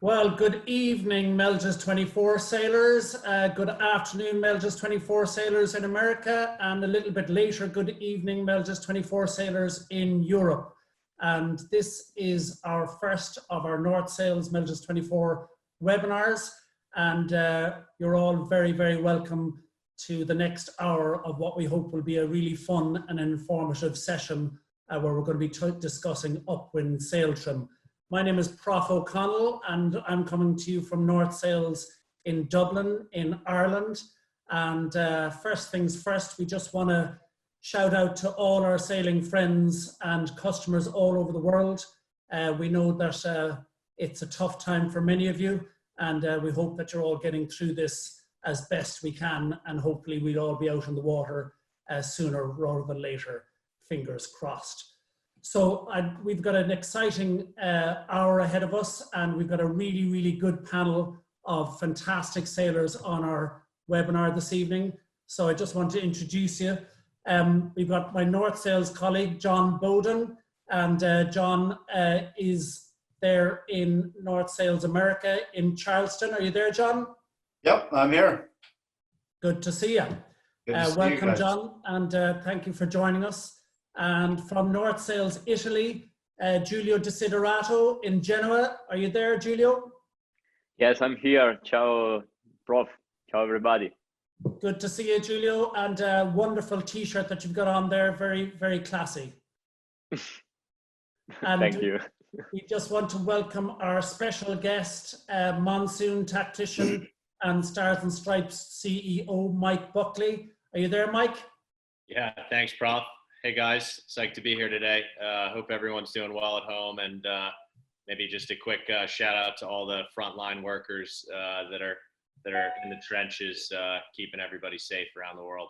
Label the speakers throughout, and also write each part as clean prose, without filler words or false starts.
Speaker 1: Well, good evening, Melges 24 sailors. Good afternoon, Melges 24 sailors in America, and a little bit later, good evening, Melges 24 sailors in Europe. And this is our first of our North Sails Melges 24 webinars, and you're all very, very welcome to the next hour of what we hope will be a really fun and informative session where we're going to be discussing upwind sail trim. My name is Prof O'Connell, and I'm coming to you from North Sails in Dublin, in Ireland. And first things first, we just want to shout out to all our sailing friends and customers all over the world. We know that it's a tough time for many of you, and we hope that you're all getting through this as best we can, and hopefully we'll all be out in the water sooner rather than later, fingers crossed. So we've got an exciting hour ahead of us, and we've got a really, really good panel of fantastic sailors on our webinar this evening. So I just want to introduce you. We've got my North Sails colleague, John Bowden, and John is there in North Sails America in Charleston. Are you there, John?
Speaker 2: Yep, I'm here.
Speaker 1: Good to see you. Welcome, you, John, and thank you for joining us. And from North Sails Italy, Giulio Desiderato in Genoa. Are you there, Giulio?
Speaker 3: Yes, I'm here. Ciao, Prof. Ciao, everybody.
Speaker 1: Good to see you, Giulio, and a wonderful T-shirt that you've got on there. Very, very classy. And
Speaker 3: thank you.
Speaker 1: We just want to welcome our special guest, Monsoon tactician and Stars and Stripes CEO, Mike Buckley. Are you there, Mike?
Speaker 4: Yeah, thanks, Prof. Hey guys, psyched to be here today. Hope everyone's doing well at home, and maybe just a quick shout out to all the frontline workers that are in the trenches, keeping everybody safe around the world.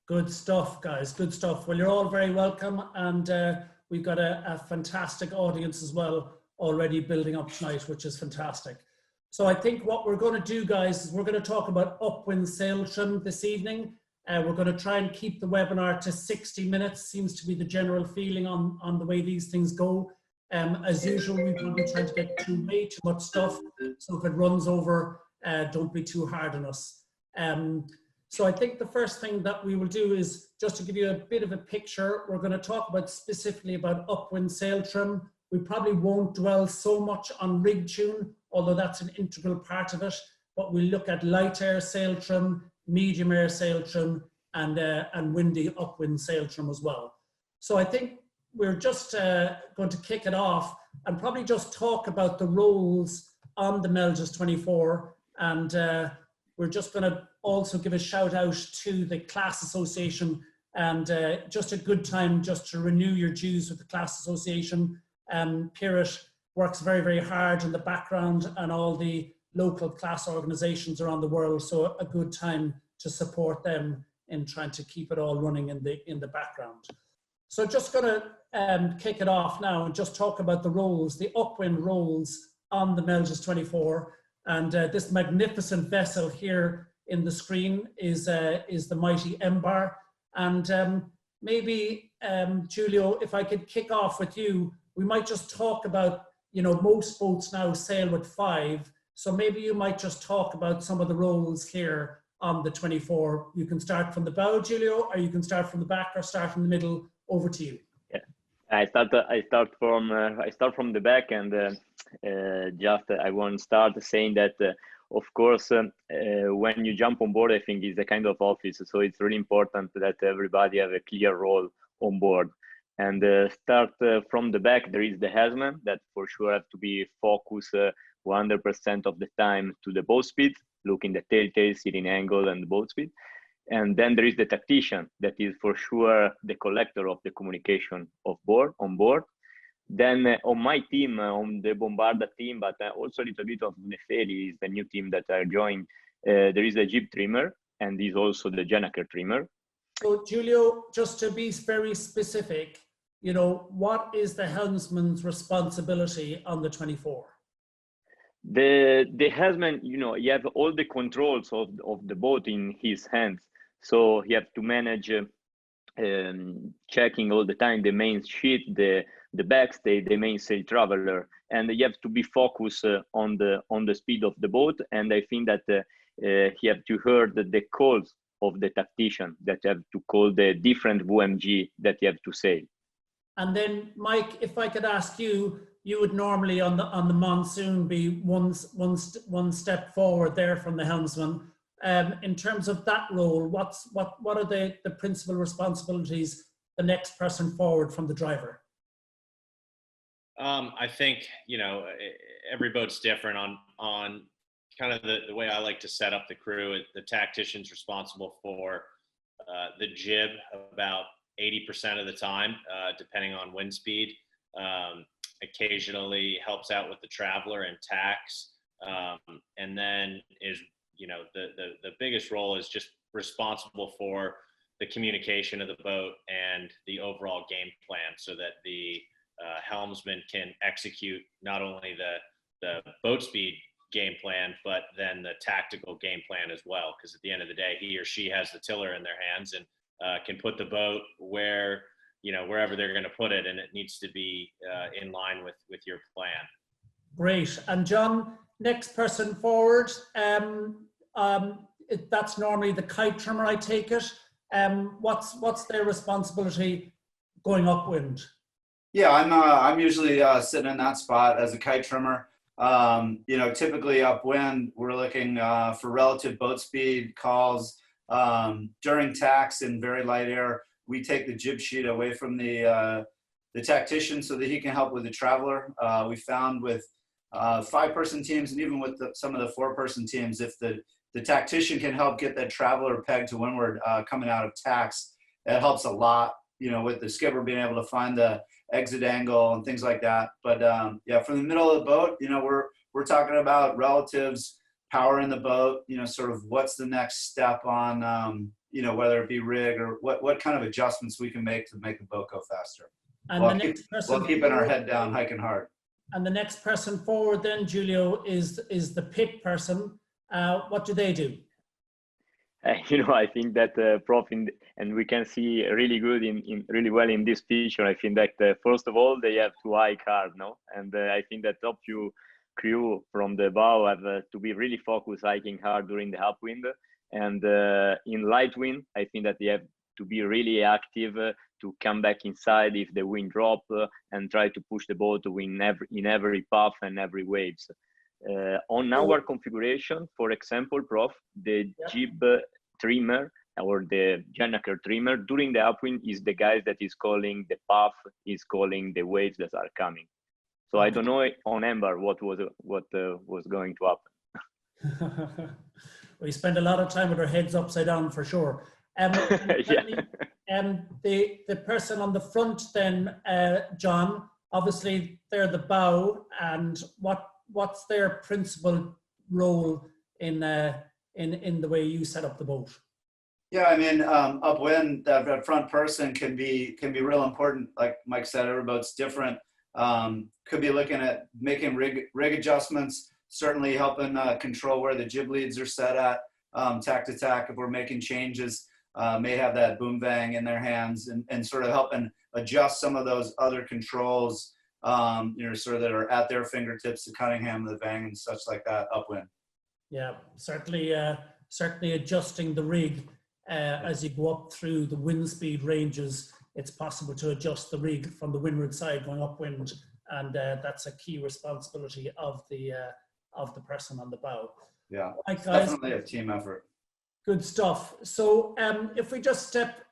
Speaker 1: Good stuff, guys. Good stuff. Well, you're all very welcome, and we've got a fantastic audience as well already building up tonight, which is fantastic. So I think what we're going to do, guys, is we're going to talk about upwind sail trim this evening. We're going to try and keep the webinar to 60 minutes, seems to be the general feeling on the way these things go. As usual, we will be trying to get way too much stuff, so if it runs over, don't be too hard on us. So I think the first thing that we will do is, just to give you a bit of a picture, we're going to talk about specifically about upwind sail trim. We probably won't dwell so much on rig tune, although that's an integral part of it, but we'll look at light air sail trim, medium air sail trim, and windy upwind sail trim as well. So I think we're just going to kick it off and probably just talk about the roles on the Melges 24, and we're just going to also give a shout out to the Class Association, and just a good time just to renew your dues with the Class Association. Pirate works very, very hard in the background, and all the local class organizations around the world, so a good time to support them in trying to keep it all running in the background. So just going to kick it off now and just talk about the roles, the upwind roles on the Melges 24. And this magnificent vessel here in the screen is the mighty Embar. And maybe, Giulio, if I could kick off with you, we might just talk about, you know, most boats now sail with 5. So maybe you might just talk about some of the roles here on the 24. You can start from the bow, Giulio, or you can start from the back, or start from the middle. Over to you.
Speaker 3: Yeah, I start from the back, and I want to start saying that of course when you jump on board, I think it's a kind of office, so it's really important that everybody have a clear role on board. And start from the back, there is the helmsman that for sure have to be focused 100% of the time to the boat speed, looking the telltale, steering angle, and the boat speed. And then there is the tactician that is for sure the collector of the communication on board. Then on my team, on the Bombarda team, but also a little bit of Nefeli is the new team that I joined. There is a jib trimmer, and is also the Jennaker trimmer.
Speaker 1: So Giulio, just to be very specific, you know, what is the helmsman's responsibility on the 24?
Speaker 3: The helmsman, you know, you have all the controls of the boat in his hands. So you have to manage checking all the time the main sheet, the the backstay, the mainsail traveler, and you have to be focused on the speed of the boat. And I think that you have to hear the calls of the tactician, that you have to call the different VMG that you have to sail.
Speaker 1: And then, Mike, if I could ask you, you would normally on the Monsoon be one step forward there from the helmsman. In terms of that role, what are the principal responsibilities the next person forward from the driver?
Speaker 4: I think, you know, every boat's different on kind of the way I like to set up the crew. The tactician's responsible for the jib about 80% of the time, depending on wind speed. Occasionally helps out with the traveler and tacks. And then is, you know, the biggest role is just responsible for the communication of the boat and the overall game plan, so that the helmsman can execute not only the boat speed game plan, but then the tactical game plan as well. Because at the end of the day, he or she has the tiller in their hands and can put the boat where, you know, wherever they're going to put it, and it needs to be in line with your plan.
Speaker 1: Great. And John, next person forward, that's normally the kite trimmer, I take it. What's their responsibility going upwind?
Speaker 2: Yeah, I'm usually sitting in that spot as a kite trimmer. You know, typically upwind, we're looking for relative boat speed calls. During tacks in very light air, we take the jib sheet away from the tactician so that he can help with the traveler. We found with 5-person teams, and even with some of the 4-person teams, if the tactician can help get that traveler pegged to windward coming out of tacks, that helps a lot, you know, with the skipper being able to find the exit angle and things like that. But yeah, from the middle of the boat, you know, we're talking about relatives, power in the boat, you know, sort of what's the next step on, you know, whether it be rig or what kind of adjustments we can make to make the boat go faster.
Speaker 1: And
Speaker 2: while keeping our head down, hiking hard.
Speaker 1: And the next person forward then, Giulio, is the pit person. What do they do?
Speaker 3: You know, I think that Prof, and we can see really good really well in this picture. I think that first of all, they have to hike hard, no? And I think that top few crew from the bow have to be really focused hiking hard during the upwind. And in light wind, I think that they have to be really active to come back inside if the wind drop and try to push the boat in every path and every waves. On our configuration, for example, Prof, the jib trimmer or the Janaker trimmer during the upwind is the guy that is calling the path, is calling the waves that are coming. So I don't know on Ember what was going to happen.
Speaker 1: We spend a lot of time with our heads upside down for sure. The person on the front then, John, obviously they're the bow, and what's their principal role in the way you set up the boat?
Speaker 2: Yeah, I mean, upwind, that front person can be real important. Like Mike said, every boat's different. Could be looking at making rig adjustments, certainly helping control where the jib leads are set at, tack to tack if we're making changes. May have that boom bang in their hands and sort of helping adjust some of those other controls, you know, sort of that are at their fingertips, the Cunningham, the bang and such like that upwind.
Speaker 1: Yeah, certainly adjusting the rig as you go up through the wind speed ranges. It's possible to adjust the rig from the windward side going upwind, and that's a key responsibility of the person on the bow.
Speaker 2: Yeah,
Speaker 1: right,
Speaker 2: it's
Speaker 1: guys,
Speaker 2: definitely a team effort.
Speaker 1: Good stuff. So if we just step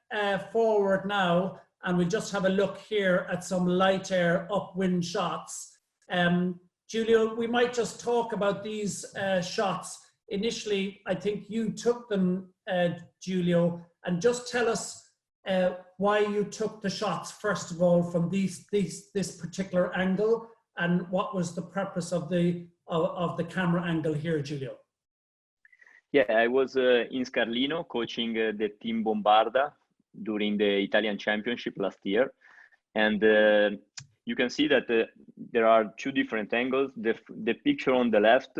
Speaker 1: forward now, and we just have a look here at some light air upwind shots. Giulio, we might just talk about these shots. Initially, I think you took them, Giulio, and just tell us why you took the shots, first of all, from this particular angle, and what was the purpose of the camera angle here, Giulio?
Speaker 3: Yeah, I was in Scarlino coaching the team Bombarda during the Italian Championship last year. And you can see that there are two different angles. The picture on the left,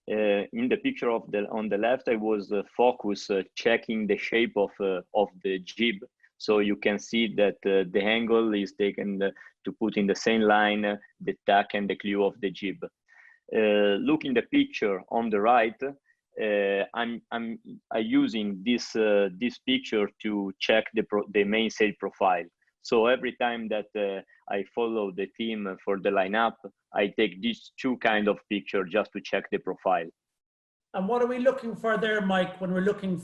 Speaker 3: in the picture on the left, I was focused checking the shape of the jib So you can see that the angle is taken to put in the same line the tack and the clew of the jib. Look in the picture on the right. I'm using this picture to check the mainsail profile. So every time that I follow the team for the lineup, I take these two kind of picture just to check the profile.
Speaker 1: And what are we looking for there, Mike, when we're looking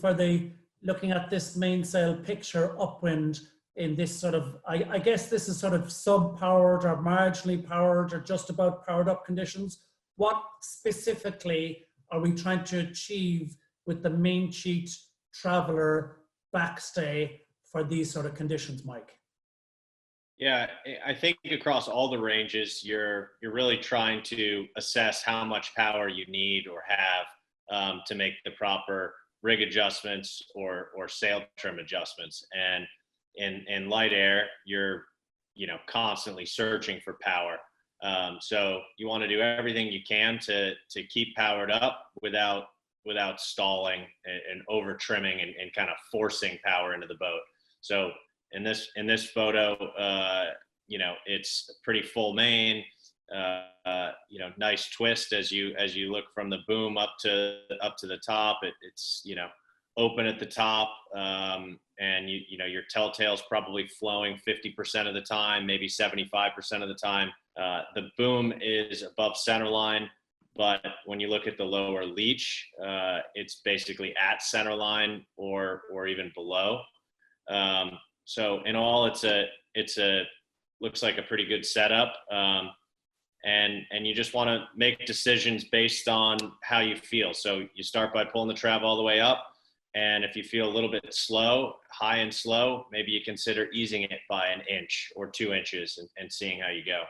Speaker 1: at this mainsail picture upwind in this sort of, I guess this is sort of sub-powered or marginally powered or just about powered up conditions. What specifically are we trying to achieve with the main sheet traveler backstay for these sort of conditions, Mike?
Speaker 4: Yeah, I think across all the ranges, you're really trying to assess how much power you need or have to make the proper rig adjustments or sail trim adjustments. And in light air, you're constantly searching for power. So you want to do everything you can to keep powered up without stalling and over trimming and kind of forcing power into the boat. So in this photo, it's a pretty full main, nice twist as you look from the boom up to the top. It's open at the top, and your telltale's probably flowing 50% of the time, maybe 75% of the time. The boom is above centerline, but when you look at the lower leach, it's basically at centerline or even below. So in all, it's looks like a pretty good setup. And you just want to make decisions based on how you feel. So you start by pulling the trav all the way up. And if you feel a little bit slow, high and slow, maybe you consider easing it by an inch or 2 inches and seeing how you go.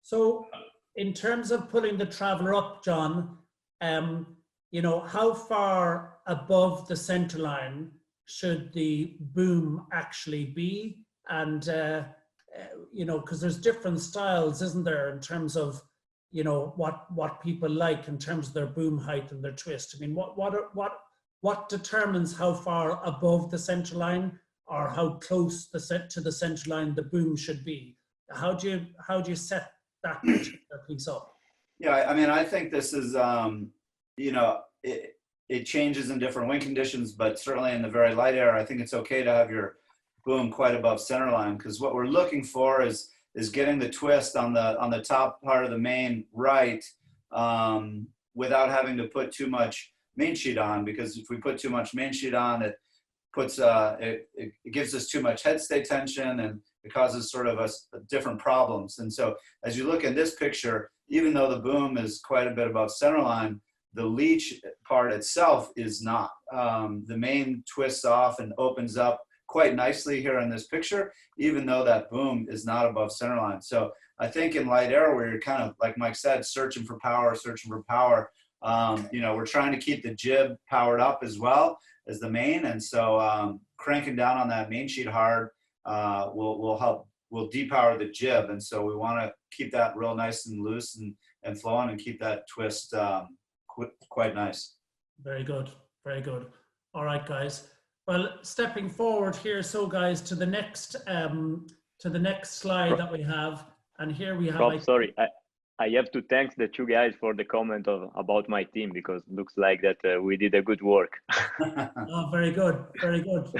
Speaker 1: So in terms of pulling the traveler up, John, how far above the center line should the boom actually be? And, because there's different styles, isn't there, in terms of, what people like in terms of their boom height and their twist. I mean, what determines how far above the center line or how close to the center line the boom should be? How do you set that particular piece up?
Speaker 2: Yeah, I mean, I think this is, it changes in different wind conditions, but certainly in the very light air, I think it's okay to have your boom quite above center line, because what we're looking for is getting the twist on the top part of the main right, without having to put too much main sheet on, because if we put too much main sheet on, it puts it gives us too much head stay tension, and it causes sort of different problems. And so as you look in this picture, even though the boom is quite a bit above center line, the leach part itself is not. The main twists off and opens up quite nicely here in this picture, even though that boom is not above center line. So I think in light air, where you're kind of, like Mike said, searching for power, we're trying to keep the jib powered up as well as the main. And so cranking down on that main sheet hard will depower the jib. And so we want to keep that real nice and loose and flowing and keep that twist quite nice.
Speaker 1: Very good. Very good. All right, guys. Well, stepping forward here, so guys, to the next slide that we have, and here we have.
Speaker 3: Prof, sorry, I have to thank the two guys for the comment about my team, because it looks like that we did a good work.
Speaker 1: Oh, very good, very good.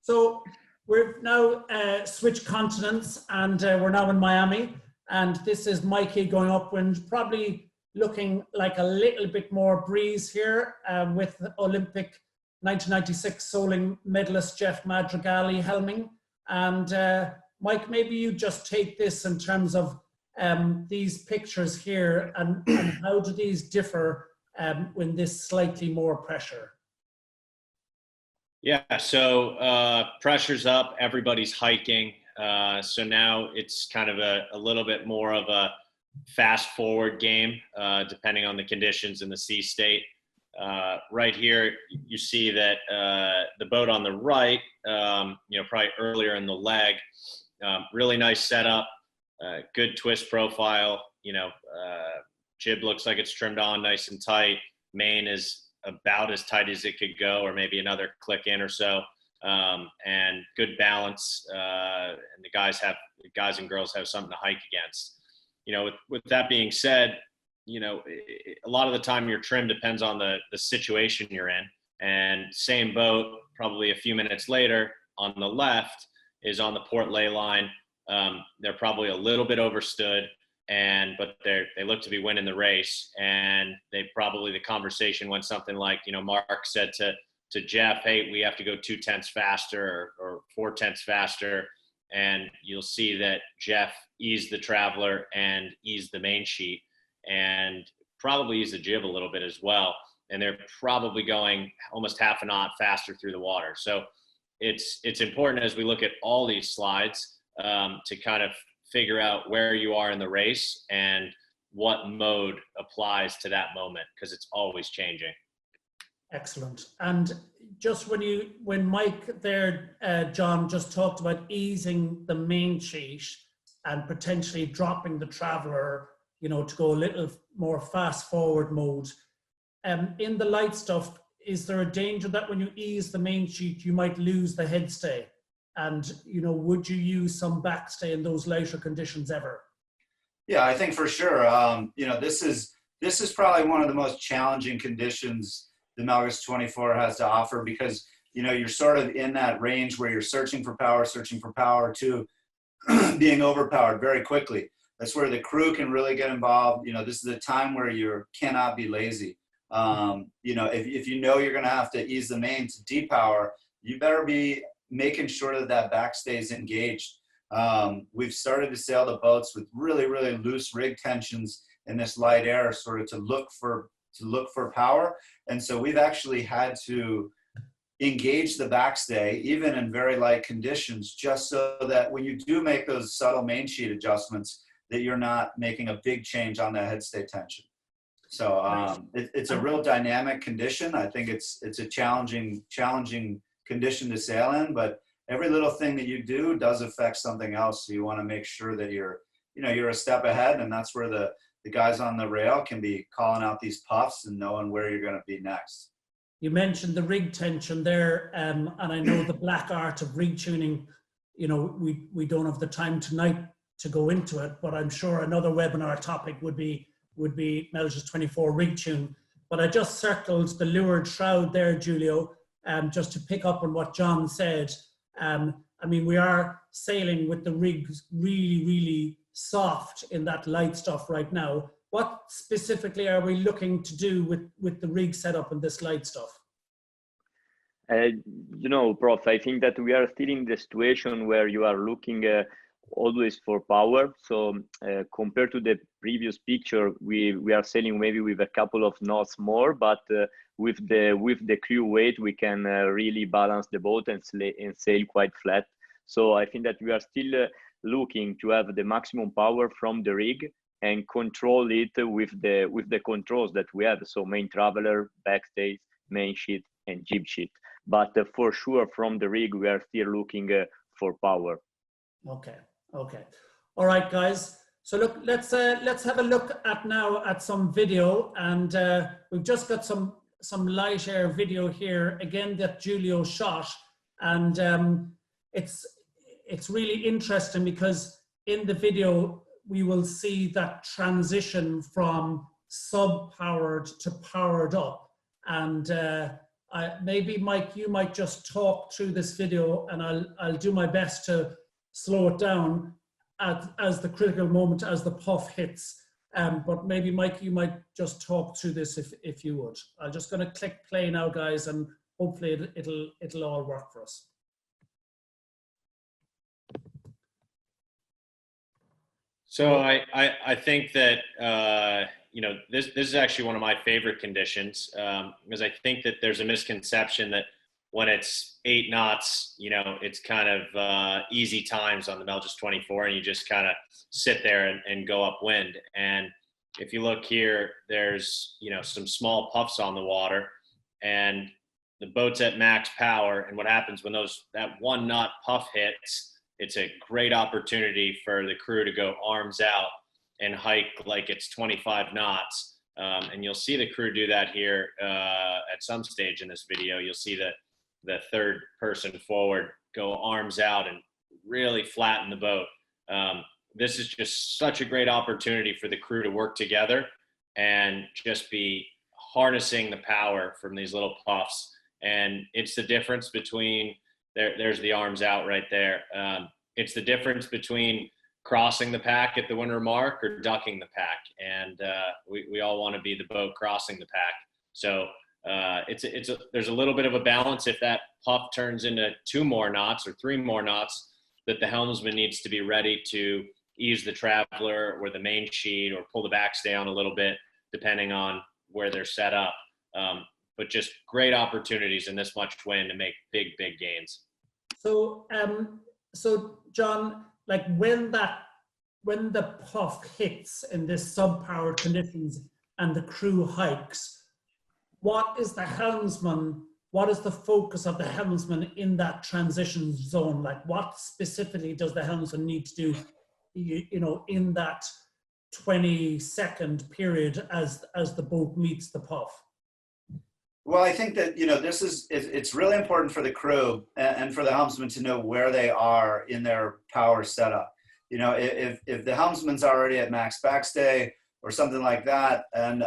Speaker 1: So we've now switched continents, and we're now in Miami, and this is Mikey going upwind, probably looking like a little bit more breeze here, with Olympic 1996 Soling medalist Jeff Madrigali helming. And Mike, maybe you just take this in terms of these pictures here, and how do these differ when this slightly more pressure?
Speaker 4: Yeah, so pressure's up, everybody's hiking. So now it's kind of a little bit more of a fast forward game, depending on the conditions in the sea state. Right here, you see that the boat on the right, probably earlier in the leg, really nice setup, good twist profile, jib looks like it's trimmed on nice and tight. Main is about as tight as it could go, or maybe another click in or so. and good balance. And the guys and girls have something to hike against. You know, with that being said, you know, a lot of the time your trim depends on the situation you're in. And same boat, probably a few minutes later on the left is on the port lay line. They're probably a little bit overstood, but they look to be winning the race. And the conversation went something like, you know, Mark said to Jeff, hey, we have to go 2/10 faster or 4/10 faster. And you'll see that Jeff eased the traveler and eased the main sheet and probably eased the jib a little bit as well. And they're probably going almost half a knot faster through the water. So it's important as we look at all these slides to kind of figure out where you are in the race and what mode applies to that moment, because it's always changing.
Speaker 1: Excellent. And just when Mike there, John, just talked about easing the main sheet and potentially dropping the traveler, you know, to go a little more fast forward mode. In the light stuff, is there a danger that when you ease the main sheet, you might lose the head stay? And, you know, would you use some backstay in those lighter conditions ever?
Speaker 2: Yeah, I think for sure. You know, this is probably one of the most challenging conditions the Melges 24 has to offer, because, you know, you're sort of in that range where you're searching for power to being overpowered very quickly. That's where the crew can really get involved. You know, this is a time where you cannot be lazy. You know, if you know you're going to have to ease the main to depower, you better be making sure that back stays engaged. We've started to sail the boats with really, really loose rig tensions in this light air, sort of to look for power. And so we've actually had to engage the backstay, even in very light conditions, just so that when you do make those subtle main sheet adjustments, that you're not making a big change on the headstay tension. So it's a real dynamic condition. I think it's a challenging condition to sail in, but every little thing that you do does affect something else. So you want to make sure that you're a step ahead, and that's where the guys on the rail can be calling out these puffs and knowing where you're going to be next.
Speaker 1: You mentioned the rig tension there, and I know the black art of rig tuning. You know, we don't have the time tonight to go into it, but I'm sure another webinar topic would be Melges 24 rig tune. But I just circled the lured shroud there, Giulio, just to pick up on what John said. I mean, we are sailing with the rigs really, really soft in that light stuff right now. What specifically are we looking to do with the rig setup and this light stuff?
Speaker 3: You know, Prof, I think that we are still in the situation where you are looking always for power. So compared to the previous picture, we are sailing maybe with a couple of knots more, but with the crew weight, we can really balance the boat and sail quite flat. So I think that we are still looking to have the maximum power from the rig and control it with the controls that we have. So main traveler, backstays, main sheet, and jib sheet. But for sure, from the rig, we are still looking for power.
Speaker 1: Okay. All right, guys. So look, let's have a look at some video, and we've just got some light air video here again that Giulio shot, and it's really interesting because in the video we will see that transition from sub-powered to powered up, and maybe Mike, you might just talk through this video, and I'll do my best to slow it down as the critical moment, as the puff hits. But maybe Mike, you might just talk through this if you would. I'm just going to click play now, guys, and hopefully it'll all work for us.
Speaker 4: So I think that you know, this is actually one of my favorite conditions, because I think that there's a misconception that when it's 8 knots, you know, it's kind of easy times on the Melges 24, and you just kind of sit there and go upwind. And if you look here, there's, you know, some small puffs on the water, and the boat's at max power. And what happens when that 1 knot puff hits, it's a great opportunity for the crew to go arms out and hike like it's 25 knots. And you'll see the crew do that here at some stage in this video. You'll see that the third person forward go arms out and really flatten the boat. This is just such a great opportunity for the crew to work together and just be harnessing the power from these little puffs. And it's the difference between, there's the arms out right there. It's the difference between crossing the pack at the winter mark or ducking the pack. And we all want to be the boat crossing the pack. So there's a little bit of a balance. If that puff turns into 2 more knots or 3 more knots, that the helmsman needs to be ready to ease the traveler or the main sheet or pull the backstay on a little bit, depending on where they're set up. But just great opportunities in this much wind to make big gains.
Speaker 1: So, so John, like when the puff hits in this sub-powered conditions and the crew hikes, what is the focus of the helmsman in that transition zone? Like what specifically does the helmsman need to do, you know, in that 20-second period as the boat meets the puff?
Speaker 2: Well, I think that, you know, it's really important for the crew and for the helmsman to know where they are in their power setup. You know, if the helmsman's already at max backstay or something like that, and,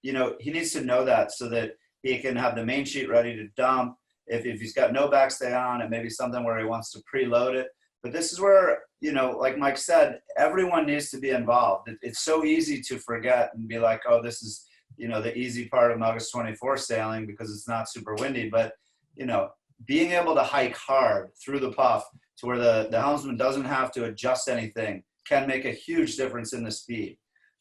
Speaker 2: you know, he needs to know that so that he can have the main sheet ready to dump. If he's got no backstay on, it may be something where he wants to preload it. But this is where, you know, like Mike said, everyone needs to be involved. It's so easy to forget and be like, oh, this is, you know, the easy part of Melges 24 sailing because it's not super windy. But, you know, being able to hike hard through the puff to where the helmsman doesn't have to adjust anything can make a huge difference in the speed.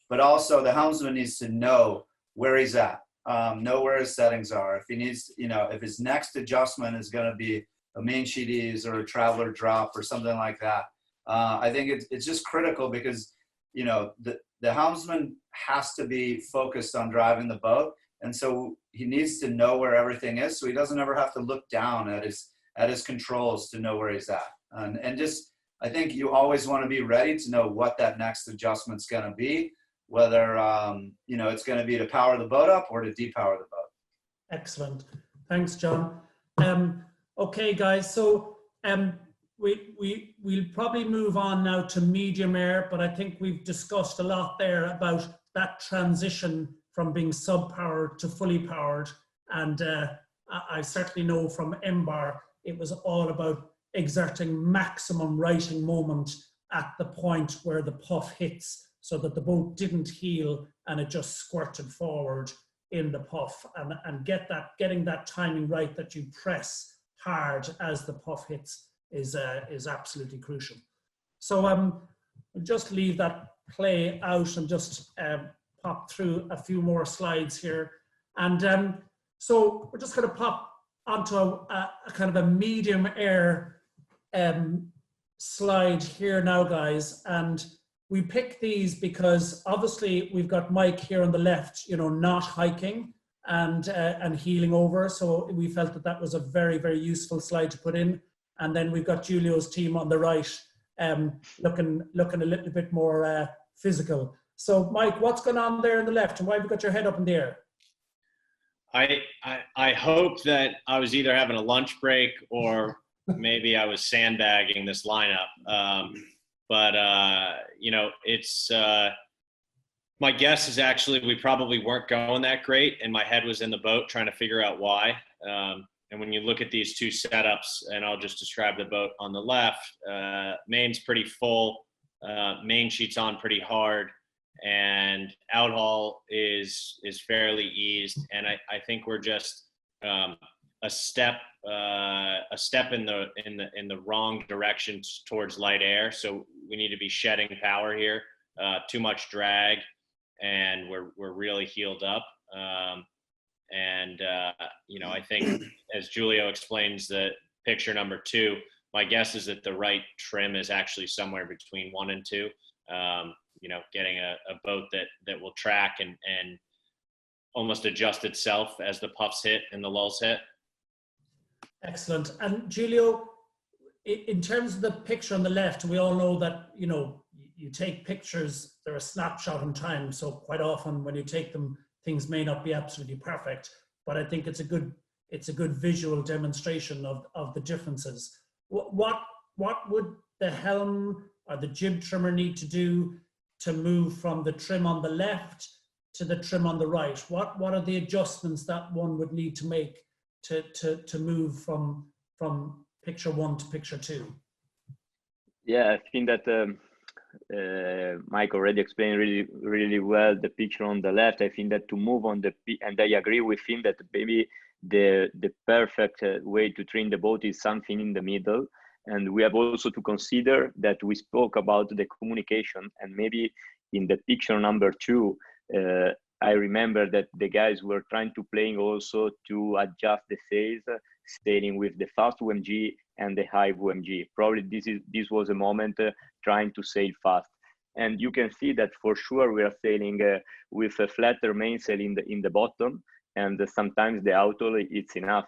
Speaker 2: But also the helmsman needs to know where he's at, know where his settings are. If he needs, you know, if his next adjustment is going to be a main sheet ease or a traveler drop or something like that. I think it's just critical because, you know, the helmsman has to be focused on driving the boat. And so he needs to know where everything is so he doesn't ever have to look down at his controls to know where he's at. And just, I think you always want to be ready to know what that next adjustment's going to be, whether, you know, it's going to be to power the boat up or to depower the boat.
Speaker 1: Excellent. Thanks, John. Okay, guys, so we'll probably move on now to medium air, but I think we've discussed a lot there about that transition from being sub-powered to fully powered. And I certainly know from MBAR, it was all about exerting maximum righting moment at the point where the puff hits so that the boat didn't heel and it just squirted forward in the puff, and getting that timing right, that you press hard as the puff hits is absolutely crucial. So we'll just leave that play out and just pop through a few more slides here. And so we're just going to pop onto a kind of a medium air slide here now, guys. And we pick these because obviously we've got Mike here on the left, you know, not hiking and heeling over. So we felt that that was a very, very useful slide to put in. And then we've got Giulio's team on the right, looking a little bit more physical. So Mike, what's going on there on the left, and why have you got your head up in the air?
Speaker 4: I hope that I was either having a lunch break or maybe I was sandbagging this lineup. But you know, it's my guess is actually we probably weren't going that great, and my head was in the boat trying to figure out why. And when you look at these two setups, and I'll just describe the boat on the left, main's pretty full, main sheet's on pretty hard, and outhaul is fairly eased. And I think we're just a step in the wrong direction towards light air. So we need to be shedding power here. Too much drag, and we're really heeled up. You know, I think as Giulio explains the picture number 2, my guess is that the right trim is actually somewhere between 1 and 2. You know, getting a boat that will track and almost adjust itself as the puffs hit and the lulls hit.
Speaker 1: Excellent. And Giulio, in terms of the picture on the left, we all know that, you know, you take pictures, they're a snapshot in time. So quite often when you take them, things may not be absolutely perfect, but I think it's a good it's a good visual demonstration of the differences. What would the helm or the jib trimmer need to do to move from the trim on the left to the trim on the right? What are the adjustments that one would need to make to move from picture 1 to picture 2?
Speaker 3: Yeah, I think that Mike already explained really well the picture on the left. I think that to move on and I agree with him that maybe the perfect way to trim the boat is something in the middle. And we have also to consider that we spoke about the communication, and maybe in the picture number 2, I remember that the guys were trying to playing also to adjust the sails, sailing with the fast OMG and the high OMG. Probably this was a moment trying to sail fast, and you can see that for sure we are sailing with a flatter mainsail in the bottom, and sometimes the auto it's enough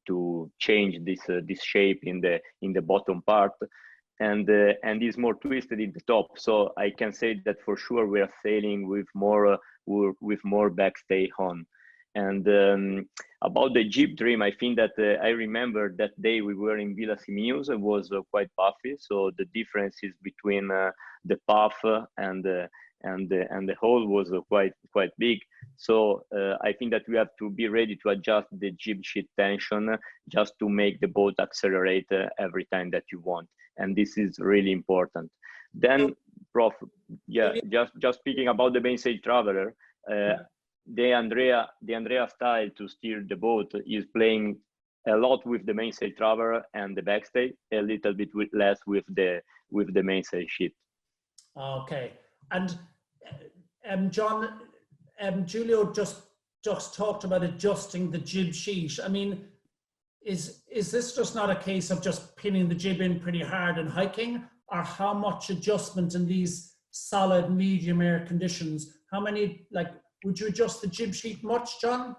Speaker 3: to change this shape in the bottom part, and is more twisted in the top. So I can say that for sure we are sailing with more backstay on. And about the jib trim, I think that I remember that day we were in Villa Simius. It was quite puffy, so the differences between the puff and the hole was quite big. So I think that we have to be ready to adjust the jib sheet tension just to make the boat accelerate every time that you want, and this is really important. Then, Prof, yeah, just speaking about the mainsail traveler, the Andrea style to steer the boat is playing a lot with the mainsail traveler and the backstay, a little bit less with the mainsail sheet.
Speaker 1: Okay. And John, Giulio just talked about adjusting the jib sheet. I mean, is this just not a case of just pinning the jib in pretty hard and hiking, or how much adjustment in these solid medium air conditions? How many, like, would you adjust the jib sheet much, John?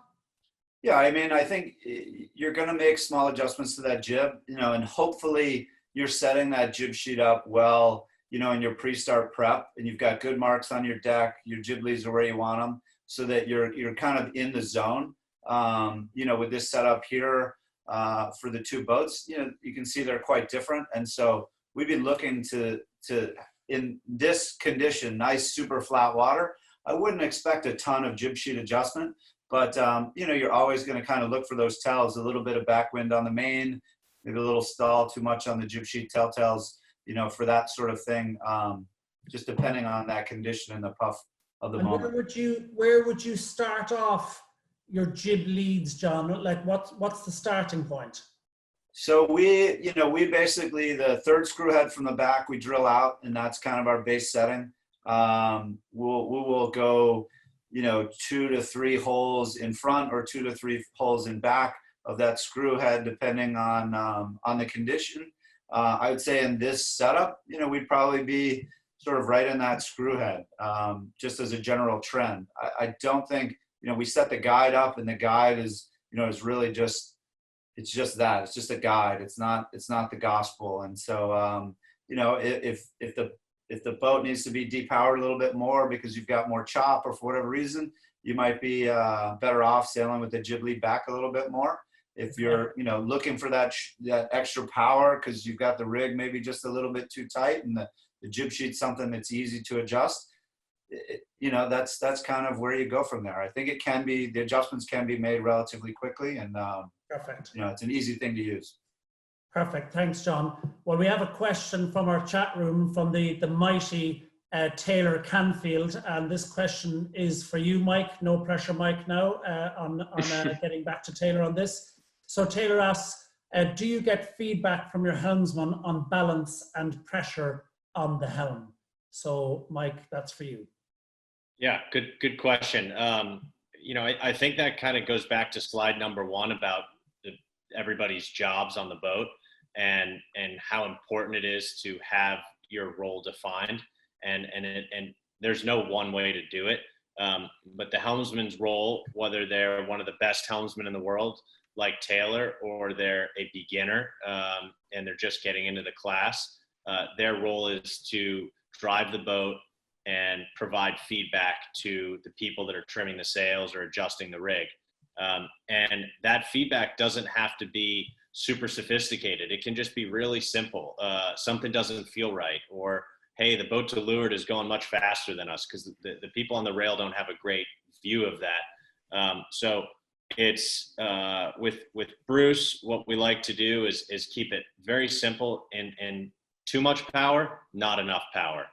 Speaker 2: Yeah, I mean, I think you're going to make small adjustments to that jib, and hopefully you're setting that jib sheet up well, in your pre-start prep, and you've got good marks on your deck, your jib leads are where you want them, so that you're kind of in the zone. With this setup here for the 2 boats, you can see they're quite different. And so we've been looking to in this condition, nice, super flat water, I wouldn't expect a ton of jib sheet adjustment, but you're always going to kind of look for those tells, a little bit of backwind on the main, maybe a little stall, too much on the jib sheet telltales, for that sort of thing, just depending on that condition and the puff of the moment.
Speaker 1: Where would you start off your jib leads, John? Like what's the starting point?
Speaker 2: So we basically, the 3rd screw head from the back, we drill out, and that's kind of our base setting. We will go, 2 to 3 holes in front or 2 to 3 holes in back of that screw head, depending on the condition. I would say in this setup, we'd probably be sort of right in that screw head, just as a general trend. I don't think, we set the guide up, and the guide is, is really just, it's just that, it's just a guide. It's not the gospel. And so, if the boat needs to be depowered a little bit more because you've got more chop or for whatever reason, you might be better off sailing with the jib lead back a little bit more. If you're, looking for that extra power because you've got the rig maybe just a little bit too tight and the jib sheet's something that's easy to adjust, that's kind of where you go from there. I think the adjustments can be made relatively quickly, and
Speaker 1: perfect.
Speaker 2: It's an easy thing to use.
Speaker 1: Perfect. Thanks, John. Well, we have a question from our chat room from the mighty Taylor Canfield, and this question is for you, Mike. No pressure, Mike, now on getting back to Taylor on this. So Taylor asks, do you get feedback from your helmsman on balance and pressure on the helm? So Mike, that's for you.
Speaker 4: Yeah, good question. I think that kind of goes back to slide number 1 about everybody's jobs on the boat and how important it is to have your role defined. And there's no one way to do it. But the helmsman's role, whether they're one of the best helmsmen in the world, like Taylor, or they're a beginner and they're just getting into the class, their role is to drive the boat and provide feedback to the people that are trimming the sails or adjusting the rig. And that feedback doesn't have to be super sophisticated. It can just be really simple. Something doesn't feel right, or hey, the boat to leeward is going much faster than us, because the people on the rail don't have a great view of that. So it's with Bruce, what we like to do is keep it very simple, and too much power, not enough power,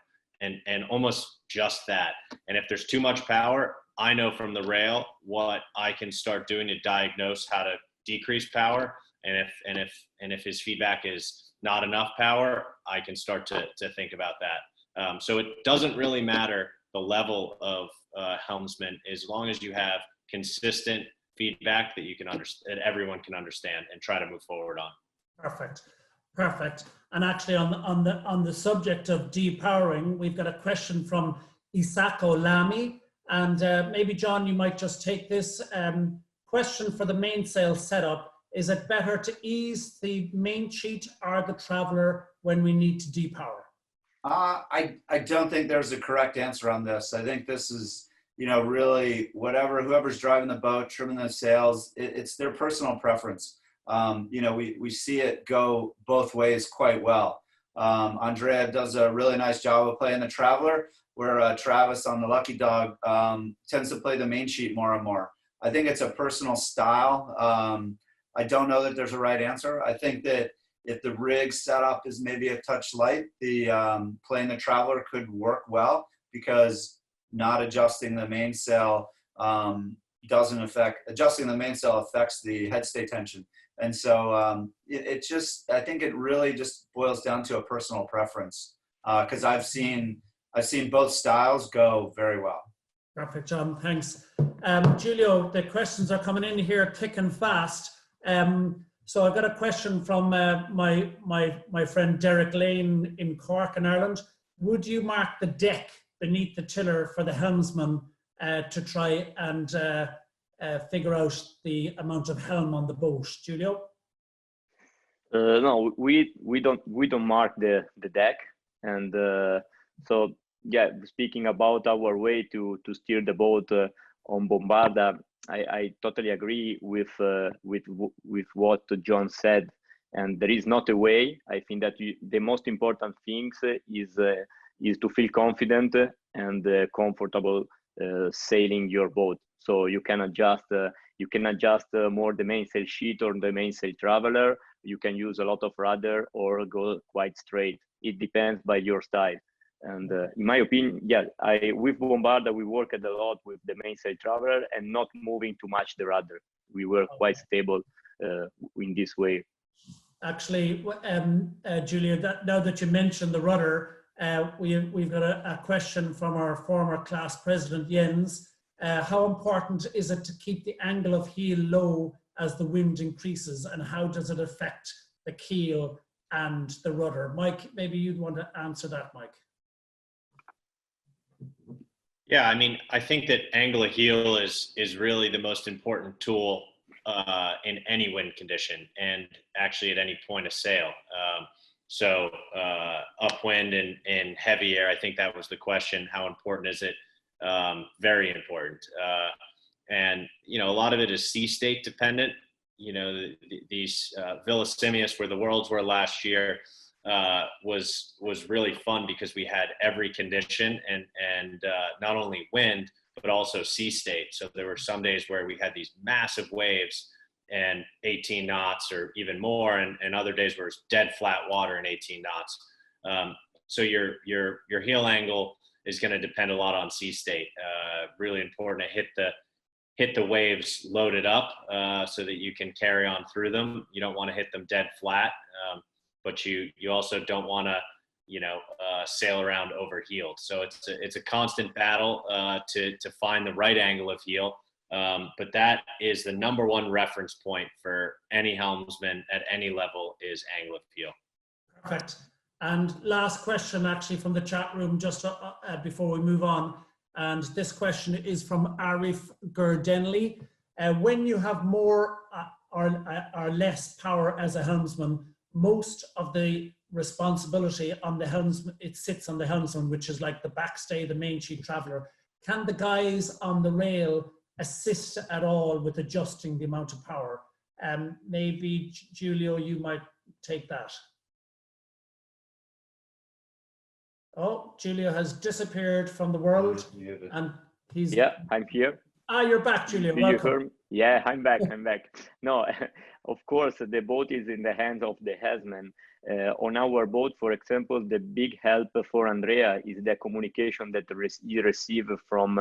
Speaker 4: and almost just that. And if there's too much power, I know from the rail what I can start doing to diagnose how to decrease power. And if his feedback is not enough power, I can start to think about that. So it doesn't really matter the level of helmsman, as long as you have consistent feedback that you can understand, that everyone can understand, and try to move forward on.
Speaker 1: Perfect. And actually, on the subject of depowering, we've got a question from Isako Lamy, and maybe John, you might just take this question for the mainsail setup. Is it better to ease the main sheet or the traveler when we need to depower?
Speaker 2: I don't think there's a correct answer on this. I think this is, really whoever's driving the boat, trimming the sails, it's their personal preference. We see it go both ways quite well. Andrea does a really nice job of playing the traveler, where Travis on the Lucky Dog tends to play the main sheet more and more. I think it's a personal style. I don't know that there's a right answer. I think that if the rig setup is maybe a touch light, the playing the traveler could work well, because not adjusting the mainsail adjusting the mainsail affects the headstay tension. And so I think it really just boils down to a personal preference, because I've seen both styles go very well.
Speaker 1: Perfect, John. Thanks. Giulio, the questions are coming in here thick and fast. So I've got a question from my friend Derek Lane in Cork in Ireland. Would you mark the deck beneath the tiller for the helmsman to try and figure out the amount of helm on the boat, Giulio?
Speaker 3: No, we don't mark the deck, and so yeah. Speaking about our way to steer the boat on Bombarda, I totally agree with what John said, and there is not a way. I think that the most important things is to feel confident and comfortable sailing your boat. So you can adjust more the mainsail sheet or the mainsail traveler. You can use a lot of rudder or go quite straight. It depends by your style. And in my opinion, yeah, with Bombarda, we worked a lot with the mainsail traveler and not moving too much the rudder. We were quite stable in this way.
Speaker 1: Actually, Giulio, now that you mentioned the rudder, we've got a question from our former class president, Jens. How important is it to keep the angle of heel low as the wind increases, and how does it affect the keel and the rudder? Mike, maybe you'd want to answer that, Mike.
Speaker 4: Yeah, I mean, I think that angle of heel is really the most important tool in any wind condition, and actually at any point of sail. So upwind and heavy air, I think that was the question. How important is it? Very important. And, a lot of it is sea state dependent. These Villa Simius, where the Worlds were last year, was really fun because we had every condition and not only wind, but also sea state. So there were some days where we had these massive waves and 18 knots or even more, and other days where it's dead flat water and 18 knots. So your heel angle is going to depend a lot on sea state. Really important to hit the waves loaded up so that you can carry on through them. You don't want to hit them dead flat, but you also don't want to sail around overheeled. So it's a constant battle to find the right angle of heel. But that is the number one reference point for any helmsman at any level is angle of heel.
Speaker 1: Perfect. And last question actually from the chat room just before we move on. And this question is from Arif Gurdenli. When you have more or less power as a helmsman, most of the responsibility on the helmsman, it sits on the helmsman, which is like the backstay, the main sheet traveler. Can the guys on the rail assist at all with adjusting the amount of power. Maybe Giulio, you might take that. Oh, Giulio has disappeared from the world, and he's...
Speaker 3: Yeah, I'm here.
Speaker 1: Ah, you're back, Giulio.
Speaker 3: Do
Speaker 1: Welcome.
Speaker 3: you hear me? Yeah, I'm back. I'm back. No, of course, the boat is in the hands of the helmsman. On our boat, for example, the big help for Andrea is the communication that he received from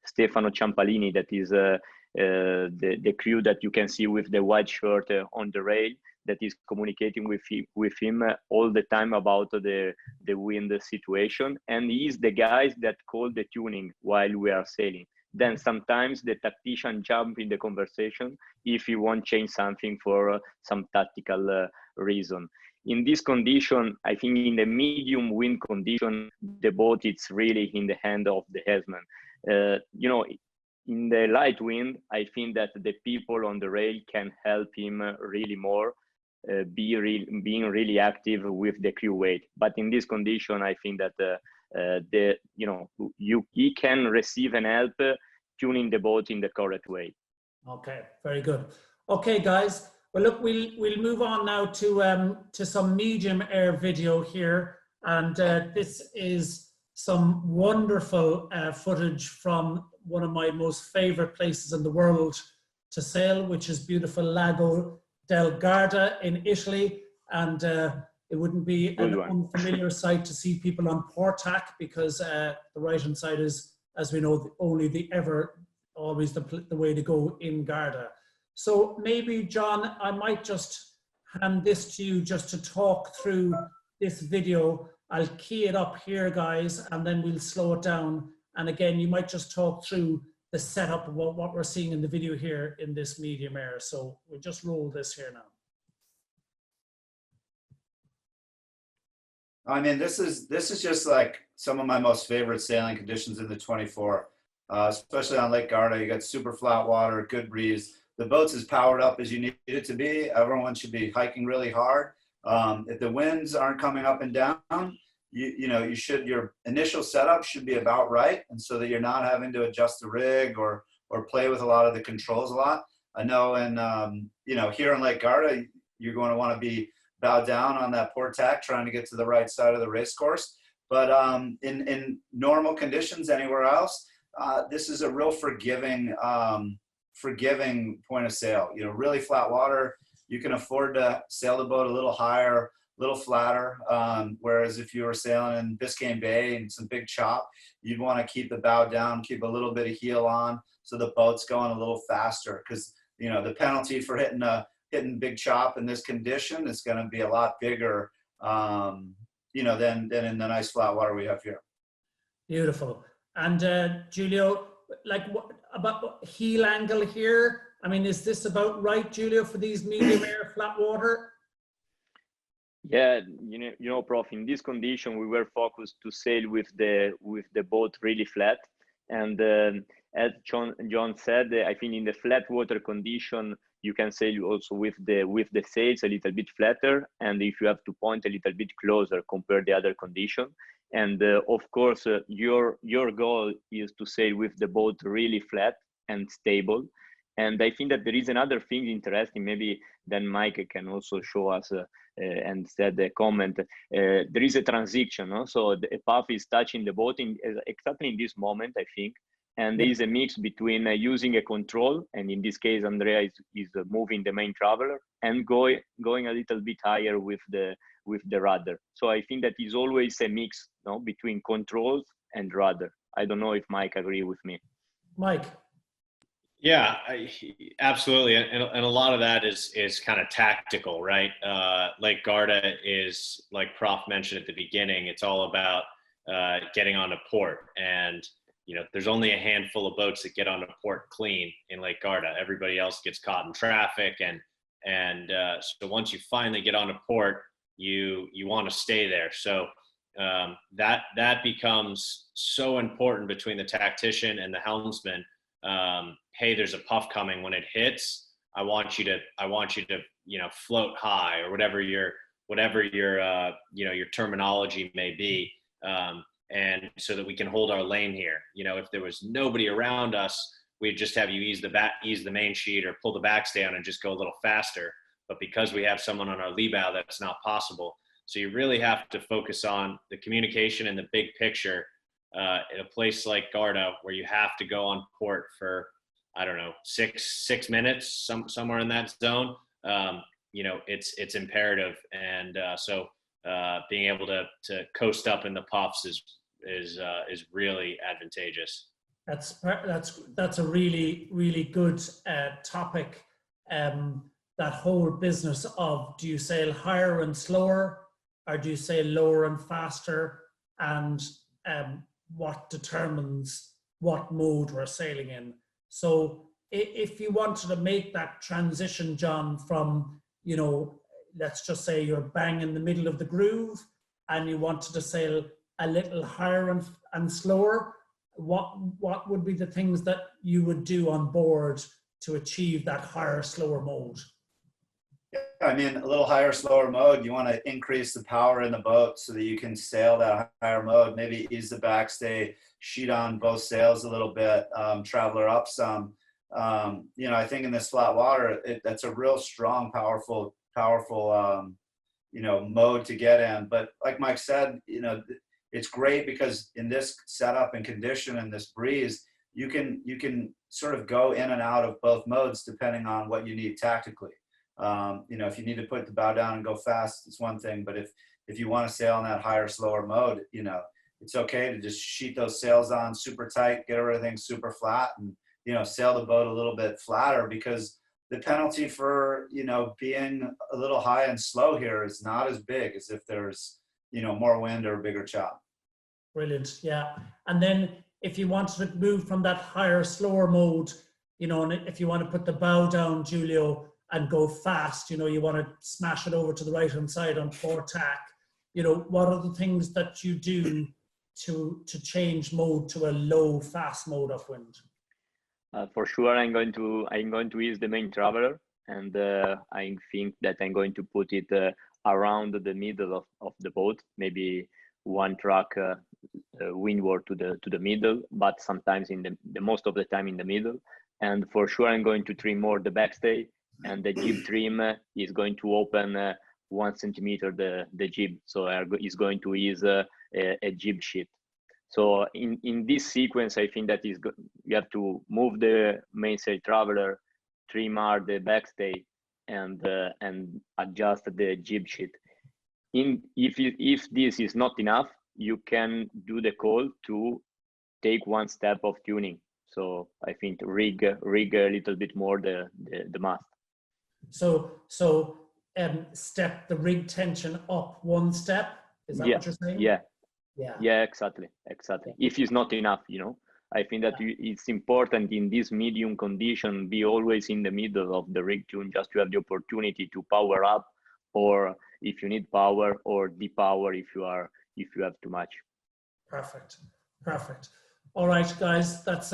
Speaker 3: Stefano Ciampalini, that is the crew that you can see with the white shirt on the rail, that is communicating with him all the time about the wind situation. And he is the guys that call the tuning while we are sailing. Then sometimes the tactician jump in the conversation if you want to change something for some tactical reason. In this condition, I think in the medium wind condition, the boat is really in the hand of the helmsman. You know, in the light wind, I think that the people on the rail can help him really more, being really active with the crew weight. But in this condition, I think that he can receive an help tuning the boat in the correct way.
Speaker 1: Okay, very good. Okay, guys. Well, look, we'll move on now to some medium air video here, and this is some wonderful footage from one of my most favorite places in the world to sail, which is beautiful Lago del Garda in Italy, and it wouldn't be an unfamiliar sight to see people on port tack, because the right hand side is, as we know, always the way to go in Garda. So maybe, John, I might just hand this to you just to talk through this video. I'll key it up here, guys, and then we'll slow it down. And again, you might just talk through the setup of what we're seeing in the video here in this medium air. So we'll just roll this here now.
Speaker 2: I mean, this is just like some of my most favorite sailing conditions in the 24, especially on Lake Garda. You got super flat water, good breeze. The boat's as powered up as you need it to be. Everyone should be hiking really hard. If the winds aren't coming up and down, your initial setup should be about right, and so that you're not having to adjust the rig or play with a lot of the controls a lot. I know, and here in Lake Garda, you're going to want to be bowed down on that port tack, trying to get to the right side of the race course. But in normal conditions anywhere else, this is a real forgiving point of sail. Really flat water. You can afford to sail the boat a little higher, a little flatter. Whereas if you were sailing in Biscayne Bay and some big chop, you'd want to keep the bow down, keep a little bit of heel on, so the boat's going a little faster. Because the penalty for hitting big chop in this condition is going to be a lot bigger, than in the nice flat water we have here.
Speaker 1: Beautiful. And Giulio, like, what about heel angle here? I mean, is this about right, Giulio, for these medium air flat water?
Speaker 3: Yeah, Prof, in this condition, we were focused to sail with the boat really flat. And as John said, I think in the flat water condition, you can sail also with the sails a little bit flatter, and if you have to point a little bit closer compared to the other condition. And of course, your goal is to sail with the boat really flat and stable. And I think that there is another thing interesting, maybe then Mike can also show us and said the comment. There is a transition, no? So the path is touching the boat exactly in this moment, I think. And there is a mix between using a control, and in this case, Andrea is moving the main traveler, and going a little bit higher with the rudder. So I think that is always a mix, no, between controls and rudder. I don't know if Mike agree with me.
Speaker 1: Mike.
Speaker 4: Yeah, absolutely. And a lot of that is kind of tactical, right? Lake Garda is, like Prof mentioned at the beginning, it's all about getting onto port. And there's only a handful of boats that get onto port clean in Lake Garda. Everybody else gets caught in traffic, and so once you finally get onto port, you want to stay there. So that becomes so important between the tactician and the helmsman. Hey, there's a puff coming. When it hits, I want you to float high, or whatever your terminology may be. And so that we can hold our lane here. If there was nobody around us, we'd just have you ease the main sheet or pull the backstay on and just go a little faster. But because we have someone on our lee bow, that's not possible. So you really have to focus on the communication and the big picture in a place like Garda, where you have to go on port for, I don't know, six minutes, somewhere in that zone. You know, it's imperative. And so being able to coast up in the puffs is really advantageous.
Speaker 1: That's a really, really good topic. That whole business of, do you sail higher and slower, or do you sail lower and faster, and what determines what mode we're sailing in. So if you wanted to make that transition, John, from, you know, let's just say you're bang in the middle of the groove and you wanted to sail a little higher and slower, what would be the things that you would do on board to achieve that higher, slower mode?
Speaker 2: I mean, a little higher, slower mode, you want to increase the power in the boat so that you can sail that higher mode, maybe ease the backstay, sheet on both sails a little bit, traveler up some. You know, I think in this flat water, that's a real strong, powerful, you know, mode to get in. But like Mike said, you know, it's great because in this setup and condition and this breeze, you can sort of go in and out of both modes depending on what you need tactically. You know, if you need to put the bow down and go fast, it's one thing. But if you want to sail in that higher, slower mode, you know, it's okay to just sheet those sails on super tight, get everything super flat, and, you know, sail the boat a little bit flatter, because the penalty for, you know, being a little high and slow here is not as big as if there's, you know, more wind or a bigger chop.
Speaker 1: Brilliant. Yeah. And then if you wanted to move from that higher, slower mode, you know, and if you want to put the bow down, Giulio, and go fast, you know, you want to smash it over to the right hand side on port tack, you know, what are the things that you do to change mode to a low, fast mode upwind?
Speaker 3: For sure, I'm going to use the main traveler, and I think that I'm going to put it around the middle of the boat, maybe one track windward to the middle, but sometimes in the most of the time in the middle. And for sure, I'm going to trim more the backstay, and the jib trim is going to open 1 centimeter the jib, so it's going to ease a jib sheet. So in this sequence, I think that you have to move the mainsail traveler, trim hard the backstay, and adjust the jib sheet. If this is not enough, you can do the call to take one step of tuning. So I think rig a little bit more the mast.
Speaker 1: So step the rig tension up one step. Is that what you're saying?
Speaker 3: Yeah, exactly. If it's not enough, you know, I think that it's important in this medium condition, be always in the middle of the rig tune, just to have the opportunity to power up, or if you need power, or depower if you have too much.
Speaker 1: Perfect. All right, guys, that's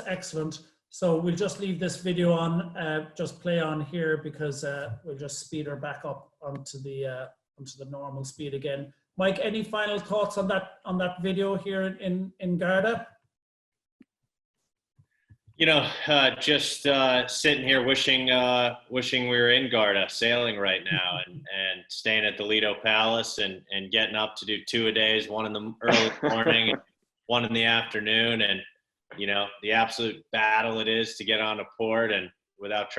Speaker 1: excellent. So we'll just leave this video on, just play on here, because we'll just speed her back up onto the normal speed again. Mike, any final thoughts on that video here in Garda?
Speaker 4: You know, just sitting here wishing we were in Garda, sailing right now, and staying at the Lido Palace, and getting up to do 2 a days, one in the early morning, and one in the afternoon, and, you know, the absolute battle it is to get on a port and without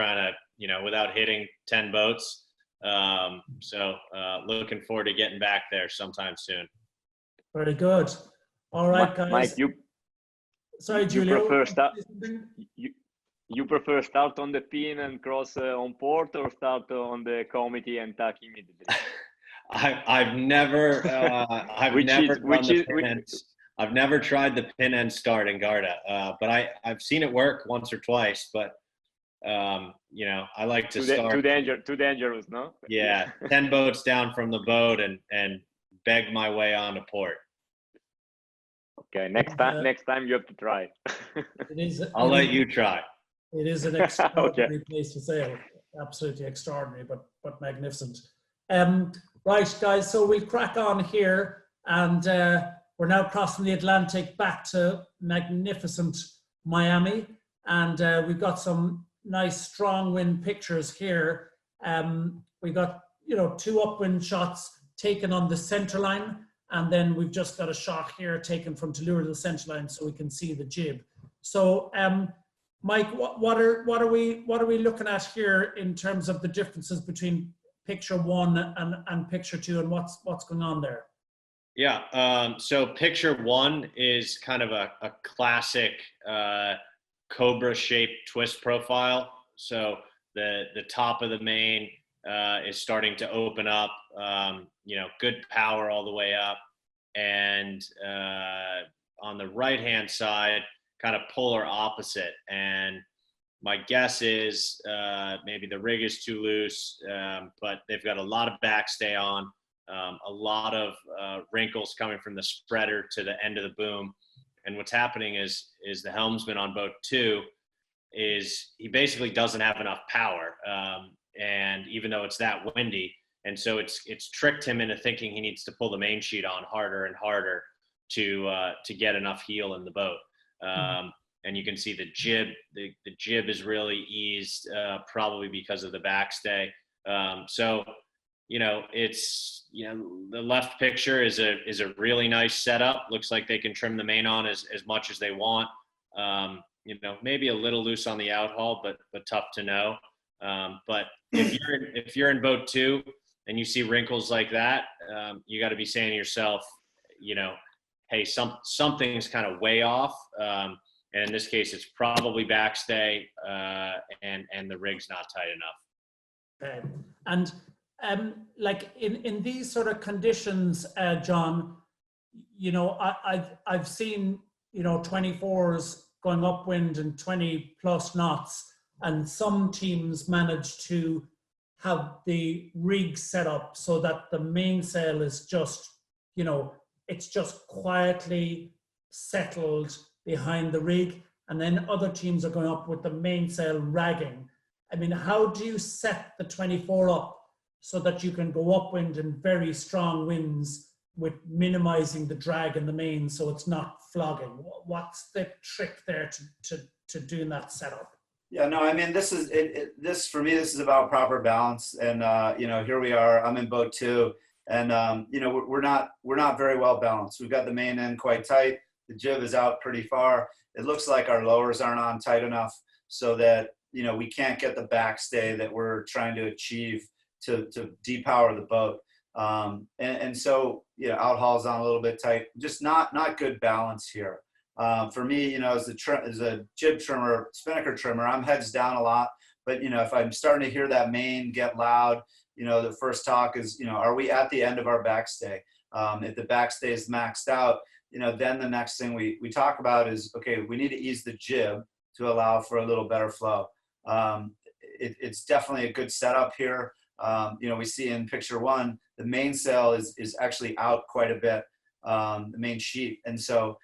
Speaker 4: hitting 10 boats. So looking forward to getting back there sometime soon.
Speaker 1: Very good. All right, guys.
Speaker 3: Mike,
Speaker 1: sorry, Giulio.
Speaker 3: You prefer start on the pin and cross on port, or start on the committee and tack immediately?
Speaker 4: I've never tried the pin end start in Garda, but I've seen it work once or twice. But you know, I like to start.
Speaker 3: Too dangerous, no?
Speaker 4: Yeah, 10 boats down from the boat and beg my way onto port.
Speaker 3: Okay, next time you have to try.
Speaker 4: I'll let you try.
Speaker 1: It is an extraordinary place to sail. Absolutely extraordinary, but magnificent. Right, guys, so we'll crack on here, and we're now crossing the Atlantic back to magnificent Miami. and we've got some nice strong wind pictures here. We got, you know, 2 upwind shots taken on the center line, and then we've just got a shot here taken from to lure to the center line so we can see the jib. So Mike, what are we looking at here in terms of the differences between picture 1 and picture 2, and what's going on there?
Speaker 4: Yeah, so picture 1 is kind of a classic cobra shaped twist profile. So the top of the main is starting to open up, you know, good power all the way up. And on the right-hand side, kind of polar opposite. And my guess is maybe the rig is too loose, but they've got a lot of backstay on, a lot of wrinkles coming from the spreader to the end of the boom. And what's happening is the helmsman on boat 2 is he basically doesn't have enough power. And even though it's that windy, and so it's tricked him into thinking he needs to pull the main sheet on harder and harder to get enough heel in the boat. And you can see the jib is really eased, probably because of the backstay. So, you know, it's, you know, the left picture is a really nice setup. Looks like they can trim the main on as much as they want. You know, maybe a little loose on the outhaul, but tough to know. But if you're in boat 2 and you see wrinkles like that, you got to be saying to yourself, you know, hey, something's kind of way off. And in this case, it's probably backstay, and the rig's not tight enough.
Speaker 1: Okay. And like in these sort of conditions, John, you know, I've seen, you know, 24s going upwind and 20 plus knots, and some teams manage to have the rig set up so that the mainsail is just, you know, it's just quietly settled behind the rig, and then other teams are going up with the mainsail ragging. I mean, how do you set the 24 up so that you can go upwind in very strong winds with minimizing the drag in the main so it's not flogging? What's the trick there to doing that setup?
Speaker 2: Yeah, no, I mean, this is for me, this is about proper balance. And, you know, here we are, I'm in boat 2, and, you know, we're not very well balanced. We've got the main end quite tight. The jib is out pretty far. It looks like our lowers aren't on tight enough so that, you know, we can't get the backstay that we're trying to achieve to depower the boat. And so, you know, outhauls on a little bit tight, just not good balance here. For me, you know, as a jib trimmer, spinnaker trimmer, I'm heads down a lot. But, you know, if I'm starting to hear that main get loud, you know, the first talk is, you know, are we at the end of our backstay? If the backstay is maxed out, you know, then the next thing we talk about is, okay, we need to ease the jib to allow for a little better flow. It's definitely a good setup here. You know, we see in picture 1, the mainsail is actually out quite a bit, the main sheet. And so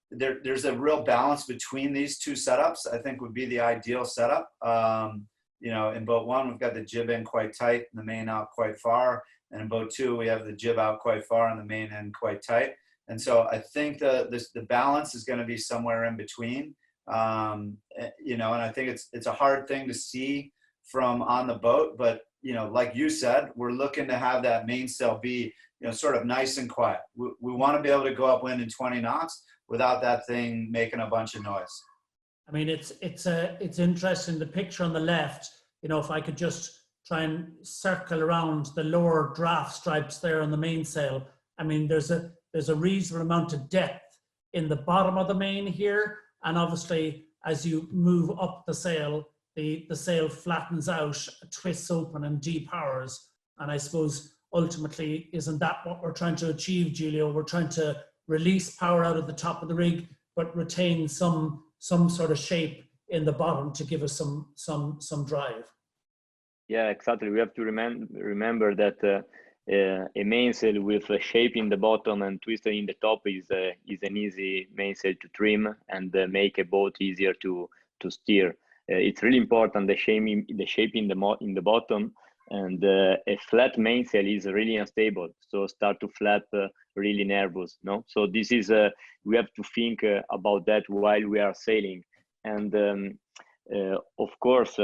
Speaker 2: there's a real balance between these 2 setups, I think would be the ideal setup. You know, in boat 1, we've got the jib in quite tight and the main out quite far. And in boat 2, we have the jib out quite far and the main end quite tight. And so I think the balance is going to be somewhere in between. You know, and I think it's a hard thing to see from on the boat, but, you know, like you said, we're looking to have that mainsail be, you know, sort of nice and quiet. We want to be able to go upwind in 20 knots without that thing making a bunch of noise.
Speaker 1: I mean, it's interesting, the picture on the left, you know, if I could just try and circle around the lower draft stripes there on the mainsail. I mean, there's a reasonable amount of depth in the bottom of the main here. And obviously, as you move up the sail, the sail flattens out, twists open and depowers. And I suppose ultimately, isn't that what we're trying to achieve, Giulio? We're trying to release power out of the top of the rig, but retain some sort of shape in the bottom to give us some drive.
Speaker 3: Yeah, exactly. We have to remember that a mainsail with a shape in the bottom and twister in the top is an easy mainsail to trim and make a boat easier to steer. It's really important the shape in the bottom, and a flat mainsail is really unstable. So start to flap really nervous, no? So this is we have to think about that while we are sailing. And of course,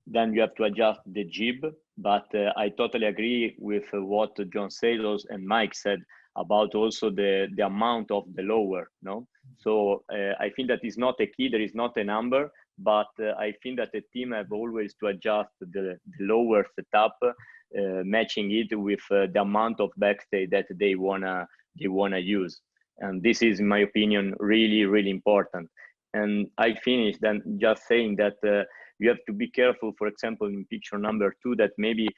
Speaker 3: then you have to adjust the jib. But I totally agree with what John said and Mike said about also the amount of the lower. No, so I think that is not a key. There is not a number, but I think that the team have always to adjust the lower setup, matching it with the amount of backstay that they wanna use. And this is, in my opinion, really, really important. And I finished then just saying that you have to be careful, for example, in picture number 2, that maybe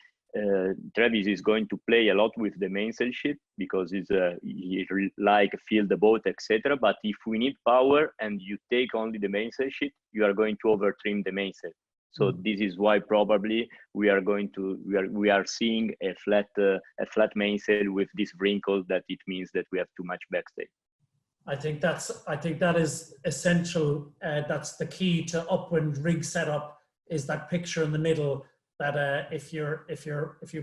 Speaker 3: Travis is going to play a lot with the mainsail sheet because he like feel the boat, etc. But if we need power and you take only the mainsail sheet, you are going to over trim the mainsail. So this is why probably we are seeing a flat mainsail with this wrinkle, that it means that we have too much backstay.
Speaker 1: I think that is essential. That's the key to Upwind rig setup, is that picture in the middle, that if you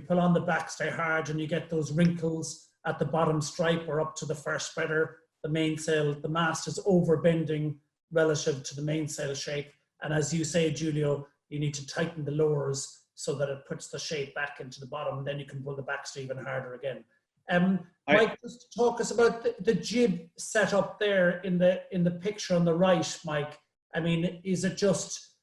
Speaker 1: pull on the backstay hard and you get those wrinkles at the bottom stripe or up to the first spreader, the mainsail, the mast is over bending relative to the mainsail shape. And as you say, Giulio, you need to tighten the lowers so that it puts the shape back into the bottom, and then you can pull the backstay even harder again. Mike, just talk us about the jib setup there in the picture on the right, Mike. I mean, is it just,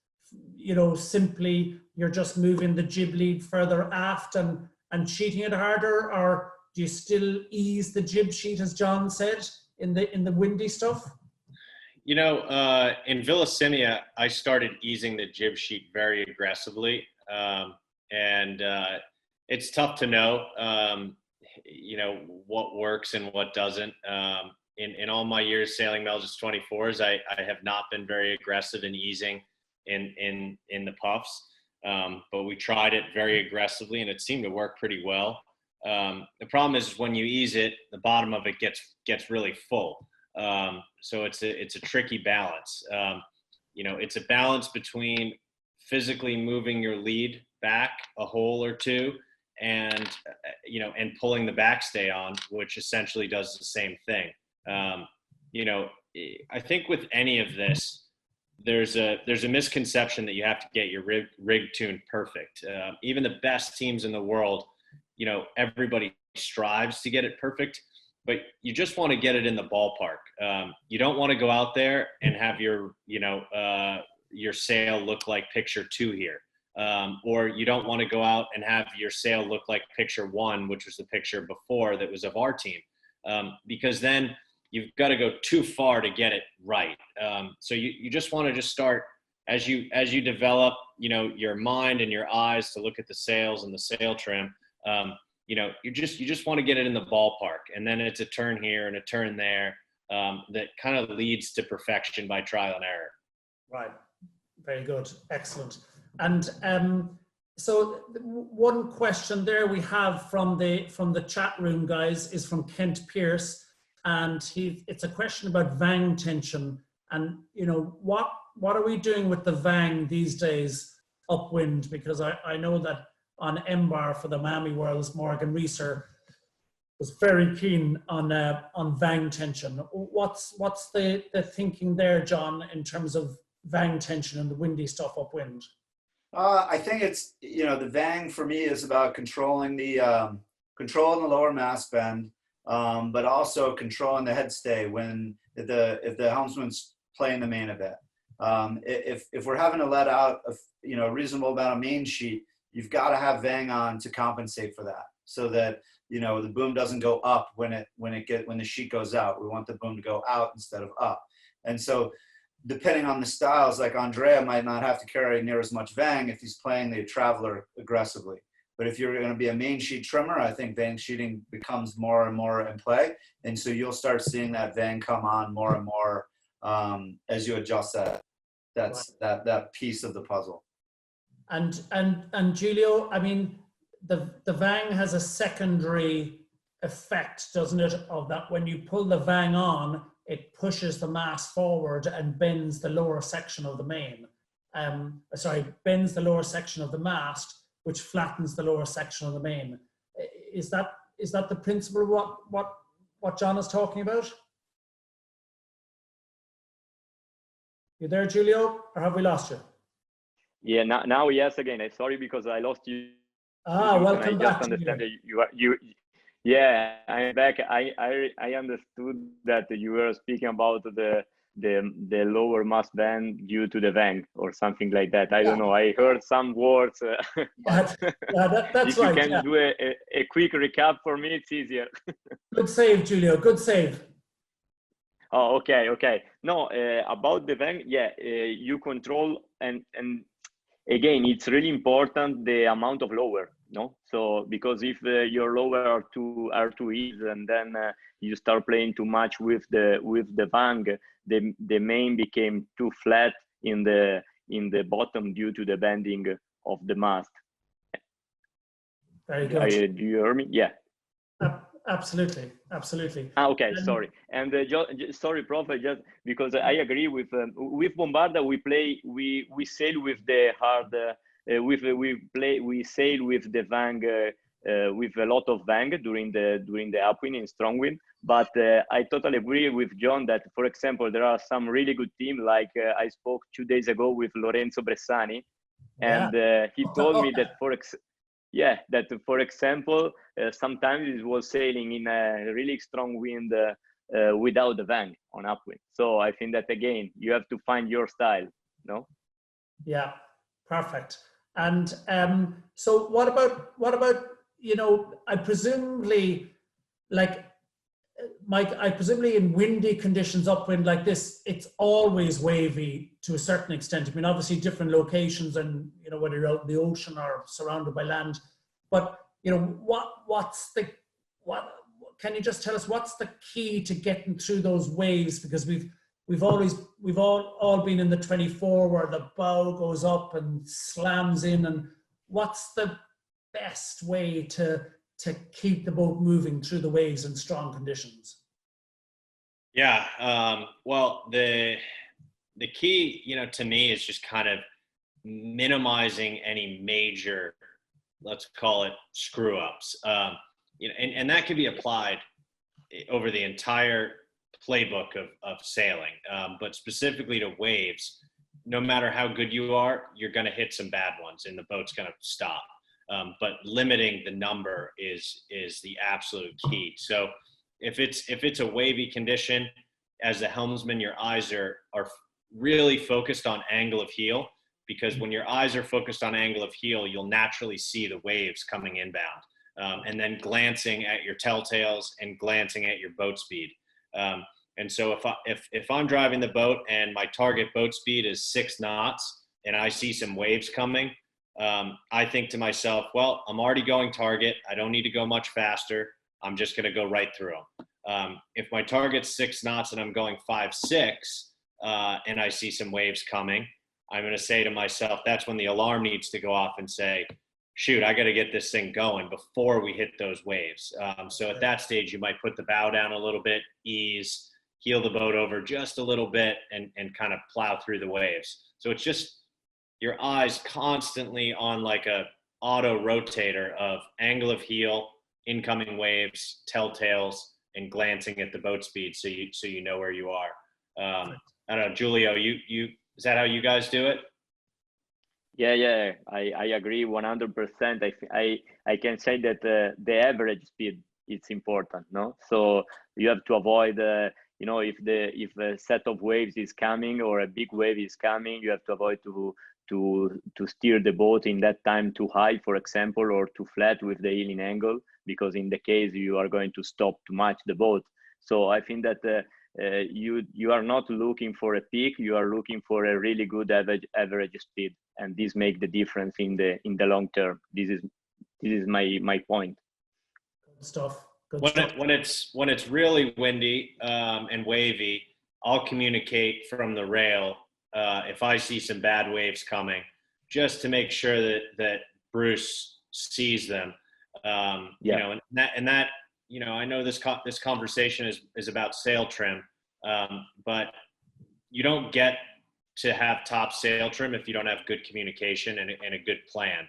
Speaker 1: simply you're just moving the jib lead further aft and sheeting it harder, or do you still ease the jib sheet, as John said, in the windy stuff?
Speaker 4: In Villa Simia, I started easing the jib sheet very aggressively, and it's tough to know. What works and what doesn't. In all my years sailing Melges 24s, I have not been very aggressive in easing in the puffs, but we tried it very aggressively and it seemed to work pretty well. The problem is when you ease it, the bottom of it gets really full. So it's a tricky balance. It's a balance between physically moving your lead back a hole or two and pulling the backstay on, which essentially does the same thing. I think with any of this, there's a misconception that you have to get your rig tuned perfect. Even the best teams in the world, everybody strives to get it perfect, but you just want to get it in the ballpark. You don't want to go out there and have your sail look like picture 2 here. Or you don't want to go out and have your sail look like picture 1, which was the picture before that was of our team, because then you've got to go too far to get it right. So you just want to start as you develop, your mind and your eyes to look at the sails and the sail trim. You just want to get it in the ballpark, and then it's a turn here and a turn there that kind of leads to perfection by trial and error.
Speaker 1: Right. Very good. Excellent. And so one question there we have from the chat room, guys, is from Kent Pierce, and it's a question about vang tension, and what are we doing with the vang these days, Upwind? Because I know that on M-Bar for the Miami Worlds, Morgan Reeser was very keen on vang tension. What's the thinking there, John, in terms of vang tension and the windy stuff upwind?
Speaker 2: I think it's, the vang for me is about controlling the lower mast bend, but also controlling the headstay if the helmsman's playing the main a bit. If we're having to let out a reasonable amount of main sheet, you've got to have vang on to compensate for that, so that the boom doesn't go up when the sheet goes out. We want the boom to go out instead of up. And so, depending on the styles, like Andrea might not have to carry near as much vang if he's playing the traveler aggressively. But if you're going to be a main sheet trimmer, I think vang sheeting becomes more and more in play. And so you'll start seeing that vang come on more and more as you adjust that piece of the puzzle.
Speaker 1: And Giulio, I mean, the vang has a secondary effect, doesn't it, of that when you pull the vang on, it pushes the mast forward and bends the lower section of the main. Bends the lower section of the mast, which flattens the lower section of the main. Is that the principle what John is talking about? You there, Giulio, or have we lost you?
Speaker 3: Yeah, now yes again. I'm sorry because I lost you.
Speaker 1: Welcome back.
Speaker 3: I just understand that you. Yeah, I'm back. I understood that you were speaking about the lower mass band due to the Vang or something like that. I don't know. I heard some words. But
Speaker 1: That's
Speaker 3: if
Speaker 1: right.
Speaker 3: you can do a quick recap for me, it's easier.
Speaker 1: Good save, Giulio. Good save.
Speaker 3: Oh, okay. No, about the Vang, yeah, you control and again, it's really important the amount of lower, no? So because if your lower are too easy, and then you start playing too much with the Vang, the main became too flat in the bottom due to the bending of the mast.
Speaker 1: Very good.
Speaker 3: Do you hear me? Yeah.
Speaker 1: Absolutely.
Speaker 3: Okay, sorry. And sorry, Prof. Just because I agree with Bombarda, we sail with the hard we sail with the Vang with a lot of Vang during the upwind in strong wind. But I totally agree with John that, for example, there are some really good teams like I spoke 2 days ago with Lorenzo Bressani, and he told me that for example, sometimes it was sailing in a really strong wind without the Vang on upwind. So I think that again, you have to find your style, no?
Speaker 1: Yeah, perfect. And so what about, I presumably, like, Mike, I presumably in windy conditions upwind like this, it's always wavy to a certain extent. I mean, obviously different locations and, whether you're out in the ocean or surrounded by land, but, can you just tell us what's the key to getting through those waves? Because we've all been in the 24 where the bow goes up and slams in, and what's the best way to keep the boat moving through the waves in strong conditions?
Speaker 4: Yeah, well, the key, to me is just kind of minimizing any major, let's call it, screw ups. And that can be applied over the entire playbook of sailing, but specifically to waves. No matter how good you are, you're going to hit some bad ones, and the boat's going to stop. But limiting the number is the absolute key. So if it's a wavy condition, as a helmsman, your eyes are really focused on angle of heel, because when your eyes are focused on angle of heel, you'll naturally see the waves coming inbound, and then glancing at your telltales and glancing at your boat speed. And so if I'm driving the boat and my target boat speed is 6 knots and I see some waves coming, I think to myself, well, I'm already going target. I don't need to go much faster. I'm just going to go right through them. If my target's 6 knots and I'm going 5-6, and I see some waves coming, I'm going to say to myself, that's when the alarm needs to go off and say, shoot, I got to get this thing going before we hit those waves. So at that stage, you might put the bow down a little bit, ease, heel the boat over just a little bit, and kind of plow through the waves. So it's just your eyes constantly on like a auto rotator of angle of heel, incoming waves, telltales, and glancing at the boat speed so you know where you are. I don't know, Giulio, you is that how you guys do it?
Speaker 3: Yeah, I agree 100%. I can say that the average speed is important, no? So you have to avoid, if a set of waves is coming or a big wave is coming, you have to avoid to steer the boat in that time too high, for example, or too flat with the heeling angle, because in the case you are going to stop too much the boat. So I think that you are not looking for a peak, you are looking for a really good average speed, and this makes the difference in the long term. This is my point.
Speaker 1: Good stuff.
Speaker 4: When it's really windy and wavy, I'll communicate from the rail if I see some bad waves coming, just to make sure that Bruce sees them. And that I know this conversation is about sail trim, but you don't get to have top sail trim if you don't have good communication and a good plan.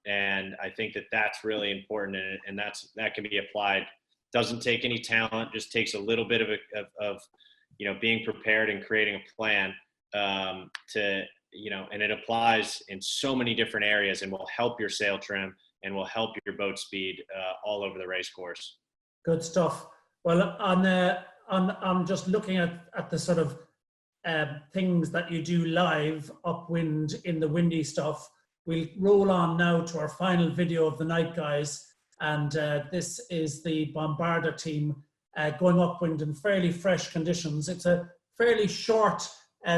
Speaker 4: And I think that's really important, and that can be applied. Doesn't take any talent, just takes a little bit of being prepared and creating a plan. to, you know, and it applies in so many different areas and will help your sail trim and will help your boat speed all over the race course.
Speaker 1: Good stuff. Well, on just looking at the sort of things that you do live upwind in the windy stuff, we'll roll on now to our final video of the night, guys. And this is the Bombarda team going upwind in fairly fresh conditions. It's a fairly short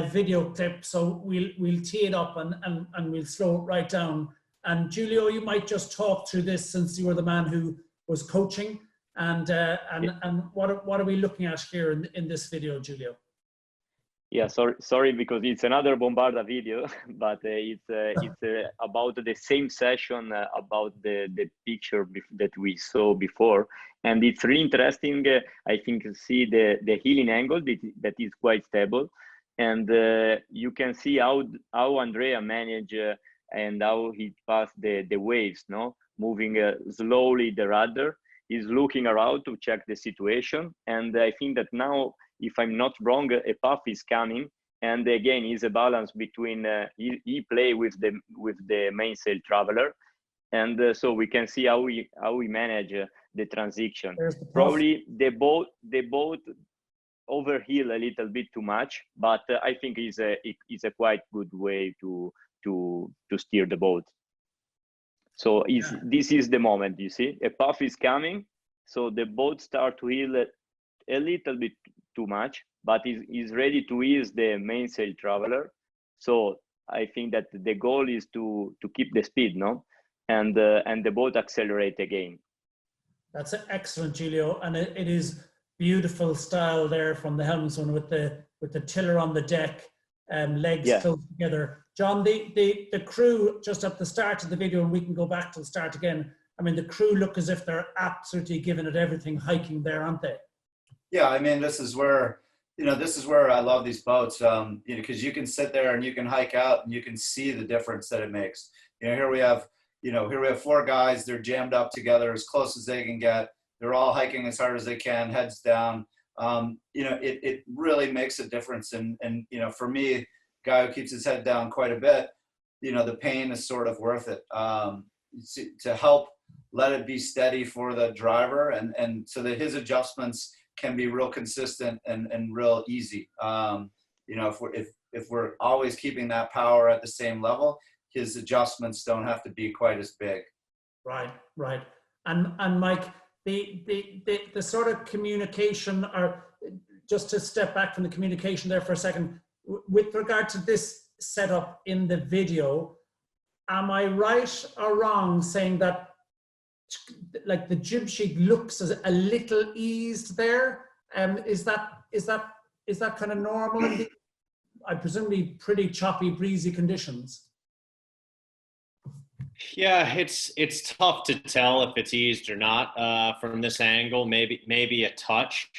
Speaker 1: video clip, so we'll tee it up and we'll slow it right down. And Giulio, you might just talk through this since you were the man who was coaching. And what are we looking at here in this video, Giulio?
Speaker 3: Yeah, sorry, because it's another Bombarda video, but it's about the same session, about the picture that we saw before, and it's really interesting. I think to see the heeling angle that is quite stable, and you can see how Andrea managed and how he passed the waves, no, moving slowly the rudder. He's looking around to check the situation, and I think that now, if I'm not wrong, a puff is coming, and again, is a balance between he play with the mainsail traveler, and so we can see how we manage the transition. Probably the boat overheal a little bit too much, but I think it's a quite good way to steer the boat. So this is the moment, you see, a puff is coming, so the boat start to heel a little bit too much, but is ready to ease the mainsail traveler. So I think that the goal is to keep the speed, no, and the boat accelerate again.
Speaker 1: That's excellent, Giulio, and it is beautiful style there from the helmsman with the tiller on the deck, legs close together. John, the crew just at the start of the video, and we can go back to the start again. I mean, the crew look as if they're absolutely giving it everything hiking there, aren't they?
Speaker 2: Yeah, I mean, this is where I love these boats, you know, because you can sit there and you can hike out and you can see the difference that it makes. Here we have 4 guys, they're jammed up together as close as they can get. They're all hiking as hard as they can, heads down. You know, it really makes a difference. And you know, for me, guy who keeps his head down quite a bit, you know, the pain is sort of worth it, to help let it be steady for the driver, and so that his adjustments can be real consistent and real easy. You know, if we're always keeping that power at the same level, his adjustments don't have to be quite as big.
Speaker 1: Right. And Mike, the sort of communication, or just to step back from the communication there for a second, with regard to this setup in the video, am I right or wrong saying that like the jib sheet looks as a little eased there? Is that kind of normal in the, I presume, pretty choppy, breezy conditions?
Speaker 4: Yeah, it's tough to tell if it's eased or not from this angle. Maybe a touch,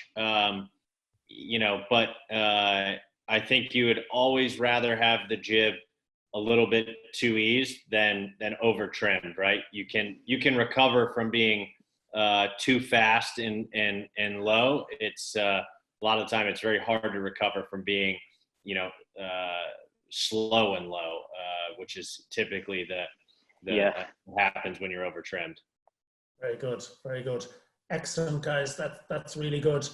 Speaker 4: you know, but I think you would always rather have the jib a little bit too eased than over trimmed, right? You can recover from being too fast and low. It's a lot of the time it's very hard to recover from being, you know, slow and low, which is typically the happens when you're over trimmed.
Speaker 1: Very good, excellent, guys. That's really good.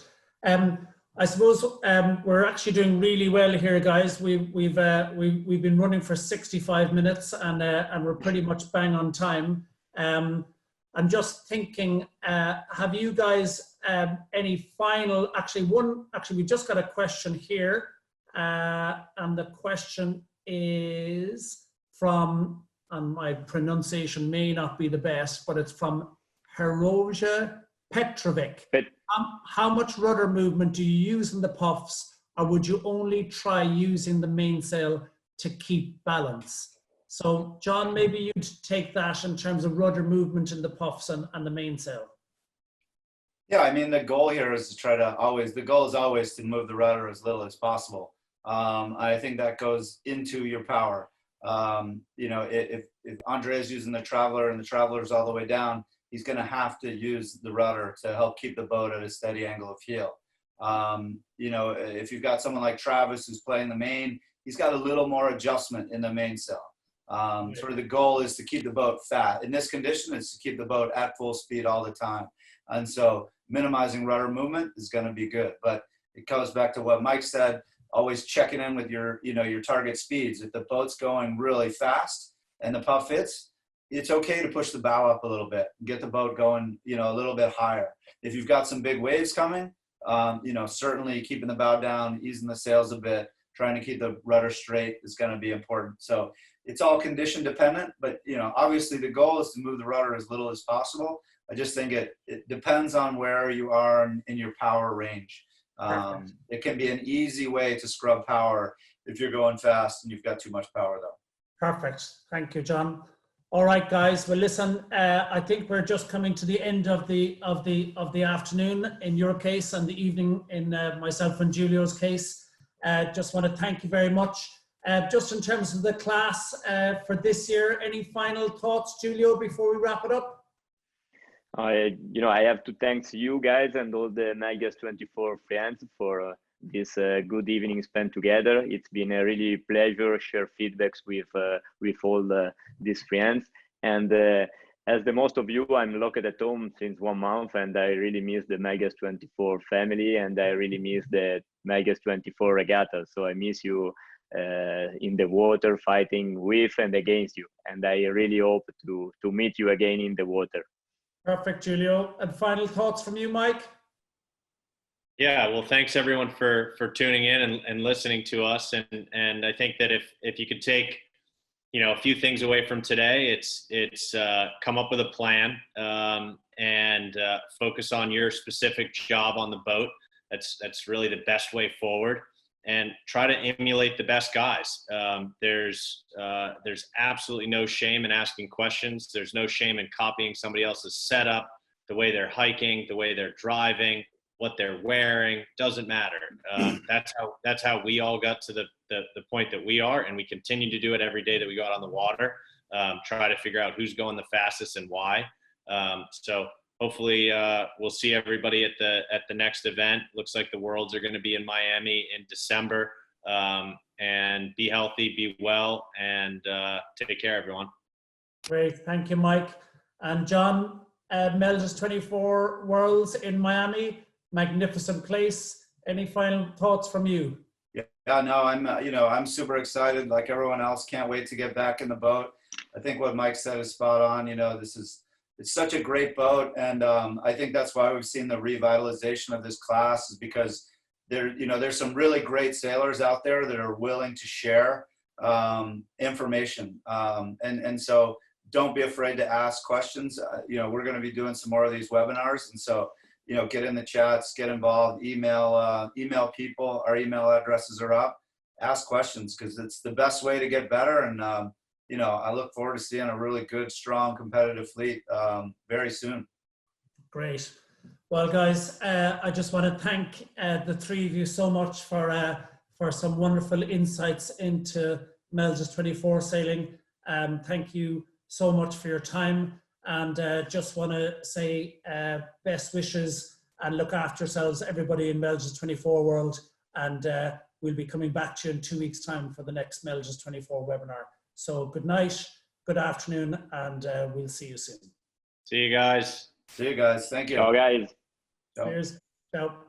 Speaker 1: I suppose we're actually doing really well here, guys. We've been running for 65 minutes, and we're pretty much bang on time. I'm just thinking, have you guys any final? Actually, we just got a question here, and the question is from, and my pronunciation may not be the best, but it's from Heroja Petrovic. How much rudder movement do you use in the puffs, or would you only try using the mainsail to keep balance? So, John, maybe you'd take that in terms of rudder movement in the puffs and the mainsail.
Speaker 2: Yeah, I mean, the goal here is the goal is always to move the rudder as little as possible. I think that goes into your power. You know, if Andrea's using the traveler and the traveler's all the way down, he's going to have to use the rudder to help keep the boat at a steady angle of heel. You know, if you've got someone like Travis who's playing the main, he's got a little more adjustment in the mainsail. Sort of the goal is to keep the boat fat. In this condition, it's to keep the boat at full speed all the time. And so minimizing rudder movement is going to be good. But it goes back to what Mike said, always checking in with your, your target speeds. If the boat's going really fast and the puff hits, it's okay to push the bow up a little bit, get the boat going, a little bit higher. If you've got some big waves coming, certainly keeping the bow down, easing the sails a bit, trying to keep the rudder straight is going to be important. So it's all condition dependent, but obviously the goal is to move the rudder as little as possible. I just think it depends on where you are in your power range. It can be an easy way to scrub power if you're going fast and you've got too much power though. Perfect.
Speaker 1: Thank you, John. All right, guys. Well, listen, I think we're just coming to the end of the afternoon in your case, and the evening in myself and Giulio's case. Just want to thank you very much. Just in terms of the class for this year, any final thoughts, Giulio, before we wrap it up?
Speaker 3: I have to thank you guys and all the Melges 24 friends for this good evening spent together. It's been a really pleasure share feedbacks with all these friends. And as the most of you, I'm locked at home since 1 month, and I really miss the Melges 24 family, and I really miss the Melges 24 regatta. So I miss you in the water, fighting with and against you. And I really hope to meet you again in the water.
Speaker 1: Perfect, Giulio. And final thoughts from you, Mike?
Speaker 4: Yeah, well, thanks everyone for tuning in and listening to us. And I think that if you could take, a few things away from today, it's come up with a plan and focus on your specific job on the boat. That's really the best way forward. And try to emulate the best guys. There's absolutely no shame in asking questions. There's no shame in copying somebody else's setup, the way they're hiking, the way they're driving, what they're wearing, doesn't matter. That's how we all got to the point that we are, and we continue to do it every day that we go out on the water. Try to figure out who's going the fastest and why. So hopefully we'll see everybody at the next event. Looks like the Worlds are going to be in Miami in December. And be healthy, be well, and take care, everyone.
Speaker 1: Great, thank you, Mike. And John, Melges 24 Worlds in Miami, magnificent place. Any final thoughts from you?
Speaker 2: Yeah, no, I'm super excited. Like everyone else, can't wait to get back in the boat. I think what Mike said is spot on. It's such a great boat, and I think that's why we've seen the revitalization of this class, is because there's some really great sailors out there that are willing to share information, and so don't be afraid to ask questions. We're going to be doing some more of these webinars, and so get in the chats, get involved, email people. Our email addresses are up. Ask questions, because it's the best way to get better, and I look forward to seeing a really good, strong, competitive fleet very soon. Great.
Speaker 1: Well, guys, I just want to thank the three of you so much for some wonderful insights into Melges 24 sailing. Thank you so much for your time, and just want to say best wishes and look after yourselves, everybody in Melges 24 world, and we'll be coming back to you in 2 weeks' time for the next Melges 24 webinar. So good night, good afternoon, and we'll see you soon.
Speaker 4: See you guys.
Speaker 2: See you guys. Thank you.
Speaker 3: Ciao, guys.
Speaker 1: Cheers. Ciao.